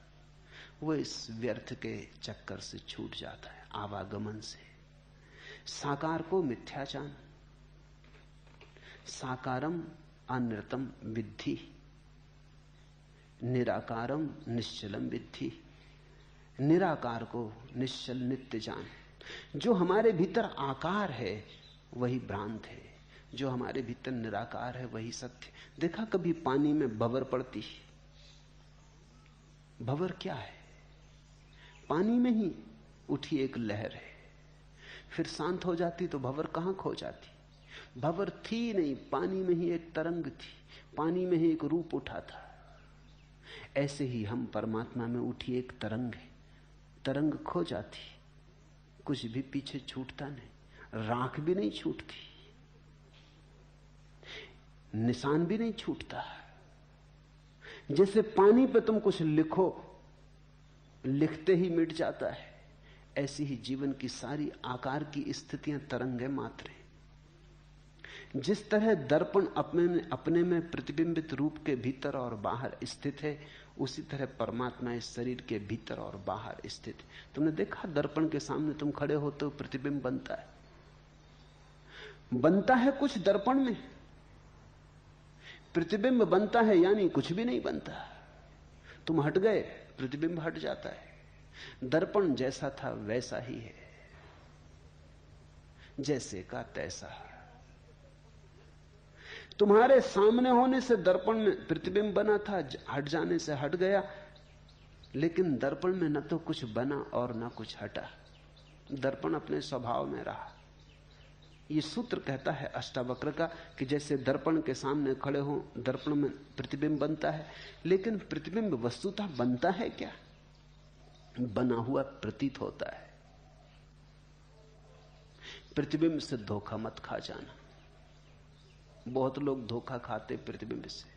वो इस व्यर्थ के चक्कर से छूट जाता है, आवागमन से। साकार को मिथ्या जान, साकारम अनृतम विद्धि, निराकारम निश्चलम विद्धि। निराकार को निश्चल नित्य जान। जो हमारे भीतर आकार है वही भ्रांत है, जो हमारे भीतर निराकार है वही सत्य। देखा कभी पानी में भंवर पड़ती? भंवर क्या है? पानी में ही उठी एक लहर है, फिर शांत हो जाती तो भंवर कहां खो जाती? भंवर थी नहीं, पानी में ही एक तरंग थी, पानी में ही एक रूप उठा था। ऐसे ही हम परमात्मा में उठी एक तरंग है, तरंग खो जाती, कुछ भी पीछे छूटता नहीं, राख भी नहीं छूटती, निशान भी नहीं छूटता। जैसे पानी पे तुम कुछ लिखो, लिखते ही मिट जाता है, ऐसी ही जीवन की सारी आकार की स्थितियां तरंगे मात्र हैं। जिस तरह दर्पण अपने में प्रतिबिंबित रूप के भीतर और बाहर स्थित है, उसी तरह परमात्मा इस शरीर के भीतर और बाहर स्थित है। तुमने देखा दर्पण के सामने तुम खड़े होते हो, प्रतिबिंब बनता है, बनता है कुछ दर्पण में, प्रतिबिंब बनता है, यानी कुछ भी नहीं बनता। तुम हट गए, प्रतिबिंब हट जाता है। दर्पण जैसा था वैसा ही है, जैसे का तैसा। तुम्हारे सामने होने से दर्पण में प्रतिबिंब बना था, हट जाने से हट गया, लेकिन दर्पण में न तो कुछ बना और न कुछ हटा, दर्पण अपने स्वभाव में रहा। यह सूत्र कहता है अष्टावक्र का कि जैसे दर्पण के सामने खड़े हो, दर्पण में प्रतिबिंब बनता है, लेकिन प्रतिबिंब वस्तुतः बनता है क्या? बना हुआ प्रतीत होता है। प्रतिबिंब से धोखा मत खा जाना। बहुत लोग धोखा खाते प्रतिबिंब से।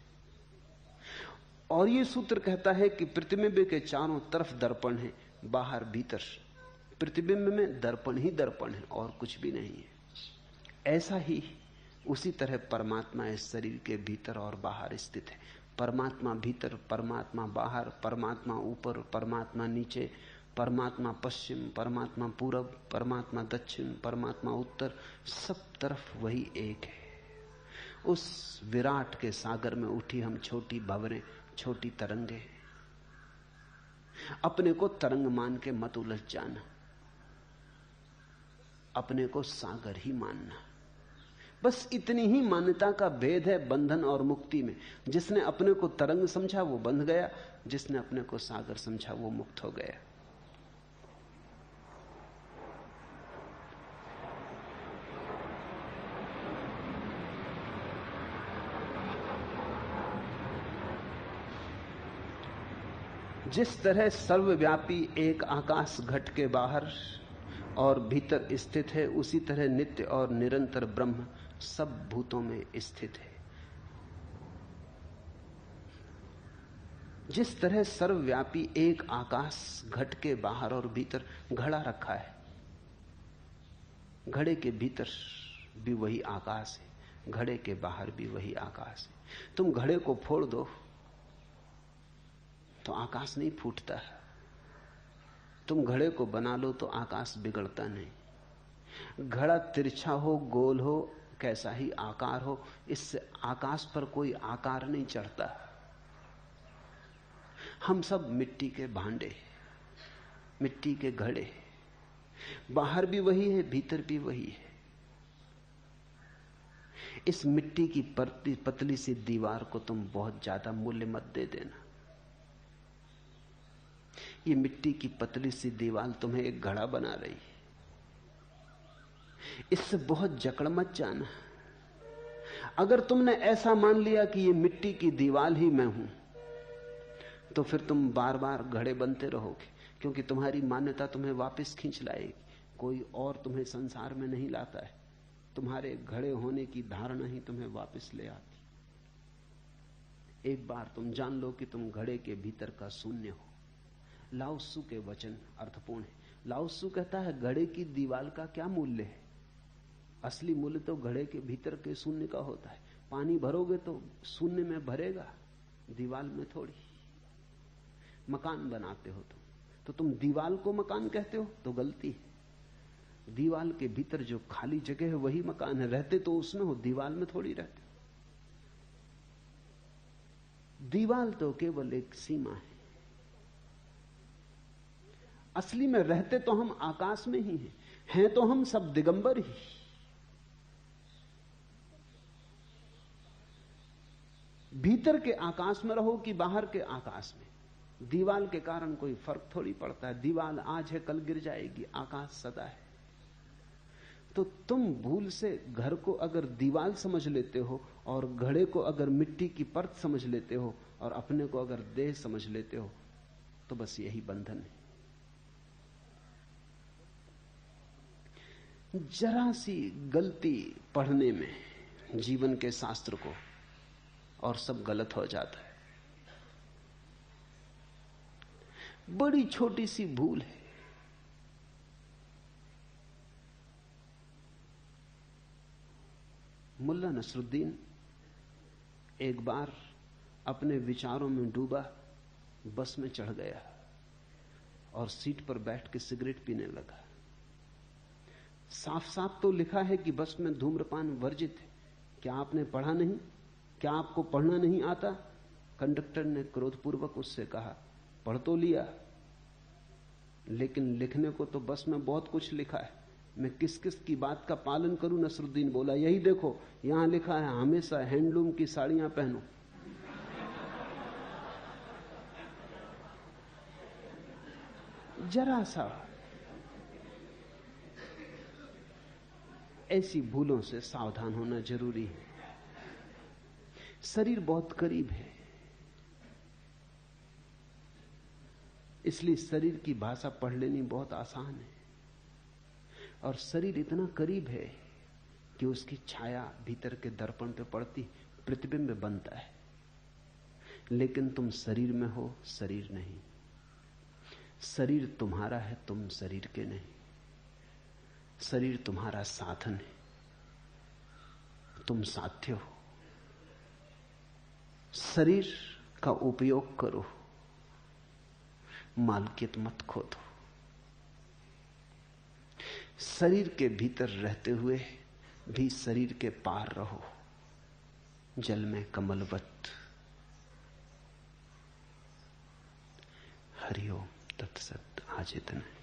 और ये सूत्र कहता है कि प्रतिबिंब के चारों तरफ दर्पण है, बाहर भीतर। प्रतिबिंब में दर्पण ही दर्पण है और कुछ भी नहीं है। ऐसा ही उसी तरह परमात्मा इस शरीर के भीतर और बाहर स्थित है। परमात्मा भीतर, परमात्मा बाहर, परमात्मा ऊपर, परमात्मा नीचे, परमात्मा पश्चिम, परमात्मा पूरब, परमात्मा दक्षिण, परमात्मा उत्तर, सब तरफ वही एक है। उस विराट के सागर में उठी हम छोटी भंवरें, छोटी तरंगे। अपने को तरंग मान के मत उलझ जाना, अपने को सागर ही मानना। बस इतनी ही मान्यता का भेद है बंधन और मुक्ति में। जिसने अपने को तरंग समझा वो बंध गया, जिसने अपने को सागर समझा वो मुक्त हो गया। जिस तरह सर्वव्यापी एक आकाश घट के बाहर और भीतर स्थित है, उसी तरह नित्य और निरंतर ब्रह्म सब भूतों में स्थित है। जिस तरह सर्वव्यापी एक आकाश घट के बाहर और भीतर घड़ा रखा है, घड़े के भीतर भी वही आकाश है, घड़े के बाहर भी वही आकाश है। तुम घड़े को फोड़ दो तो आकाश नहीं फूटता, तुम घड़े को बना लो तो आकाश बिगड़ता नहीं। घड़ा तिरछा हो, गोल हो, कैसा ही आकार हो, इससे आकाश पर कोई आकार नहीं चढ़ता। हम सब मिट्टी के भांडे, मिट्टी के घड़े, बाहर भी वही है, भीतर भी वही है। इस मिट्टी की पतली सी दीवार को तुम बहुत ज्यादा मूल्य मत दे देना। ये मिट्टी की पतली सी दीवार तुम्हें एक घड़ा बना रही है, इससे बहुत जकड़ मत जाना। अगर तुमने ऐसा मान लिया कि ये मिट्टी की दीवार ही मैं हूं, तो फिर तुम बार बार घड़े बनते रहोगे, क्योंकि तुम्हारी मान्यता तुम्हें वापस खींच लाएगी। कोई और तुम्हें संसार में नहीं लाता है, तुम्हारे घड़े होने की धारणा ही तुम्हें वापस ले आती। एक बार तुम जान लो कि तुम घड़े के भीतर का शून्य हो। लाओ त्सु के वचन अर्थपूर्ण है। लाओ त्सु कहता है घड़े की दीवार का क्या मूल्य है? असली मूल्य तो घड़े के भीतर के शून्य का होता है। पानी भरोगे तो शून्य में भरेगा, दीवार में थोड़ी। मकान बनाते हो तो तुम दीवार को मकान कहते हो तो गलती है। दीवार के भीतर जो खाली जगह है वही मकान है। रहते तो उसमें हो, दीवार में थोड़ी रहते। दीवार तो केवल एक सीमा है। असली में रहते तो हम आकाश में ही हैं तो हम सब दिगंबर ही। भीतर के आकाश में रहो कि बाहर के आकाश में, दीवार के कारण कोई फर्क थोड़ी पड़ता है। दीवार आज है, कल गिर जाएगी, आकाश सदा है। तो तुम भूल से घर को अगर दीवार समझ लेते हो और घड़े को अगर मिट्टी की परत समझ लेते हो और अपने को अगर देह समझ लेते हो, तो बस यही बंधन है। जरा सी गलती पढ़ने में जीवन के शास्त्र को और सब गलत हो जाता है। बड़ी छोटी सी भूल है। मुल्ला नसरुद्दीन एक बार अपने विचारों में डूबा बस में चढ़ गया और सीट पर बैठ के सिगरेट पीने लगा। साफ साफ तो लिखा है कि बस में धूम्रपान वर्जित है। क्या आपने पढ़ा नहीं? क्या आपको पढ़ना नहीं आता? कंडक्टर ने क्रोधपूर्वक उससे कहा, पढ़ तो लिया, लेकिन लिखने को तो बस में बहुत कुछ लिखा है। मैं किस किस की बात का पालन करूं? नसरुद्दीन बोला, यही देखो, यहां लिखा है हमेशा हैंडलूम की साड़ियां पहनो। जरा सा ऐसी भूलों से सावधान होना जरूरी है। शरीर बहुत करीब है, इसलिए शरीर की भाषा पढ़ लेनी बहुत आसान है। और शरीर इतना करीब है कि उसकी छाया भीतर के दर्पण पे पड़ती, प्रतिबिंब बनता है। लेकिन तुम शरीर में हो, शरीर नहीं। शरीर तुम्हारा है, तुम शरीर के नहीं। शरीर तुम्हारा साधन है, तुम साध्य हो। शरीर का उपयोग करो, मालकियत मत खो दो। शरीर के भीतर रहते हुए भी शरीर के पार रहो, जल में कमलवत। हरिओम तत्सत। आज इतना है।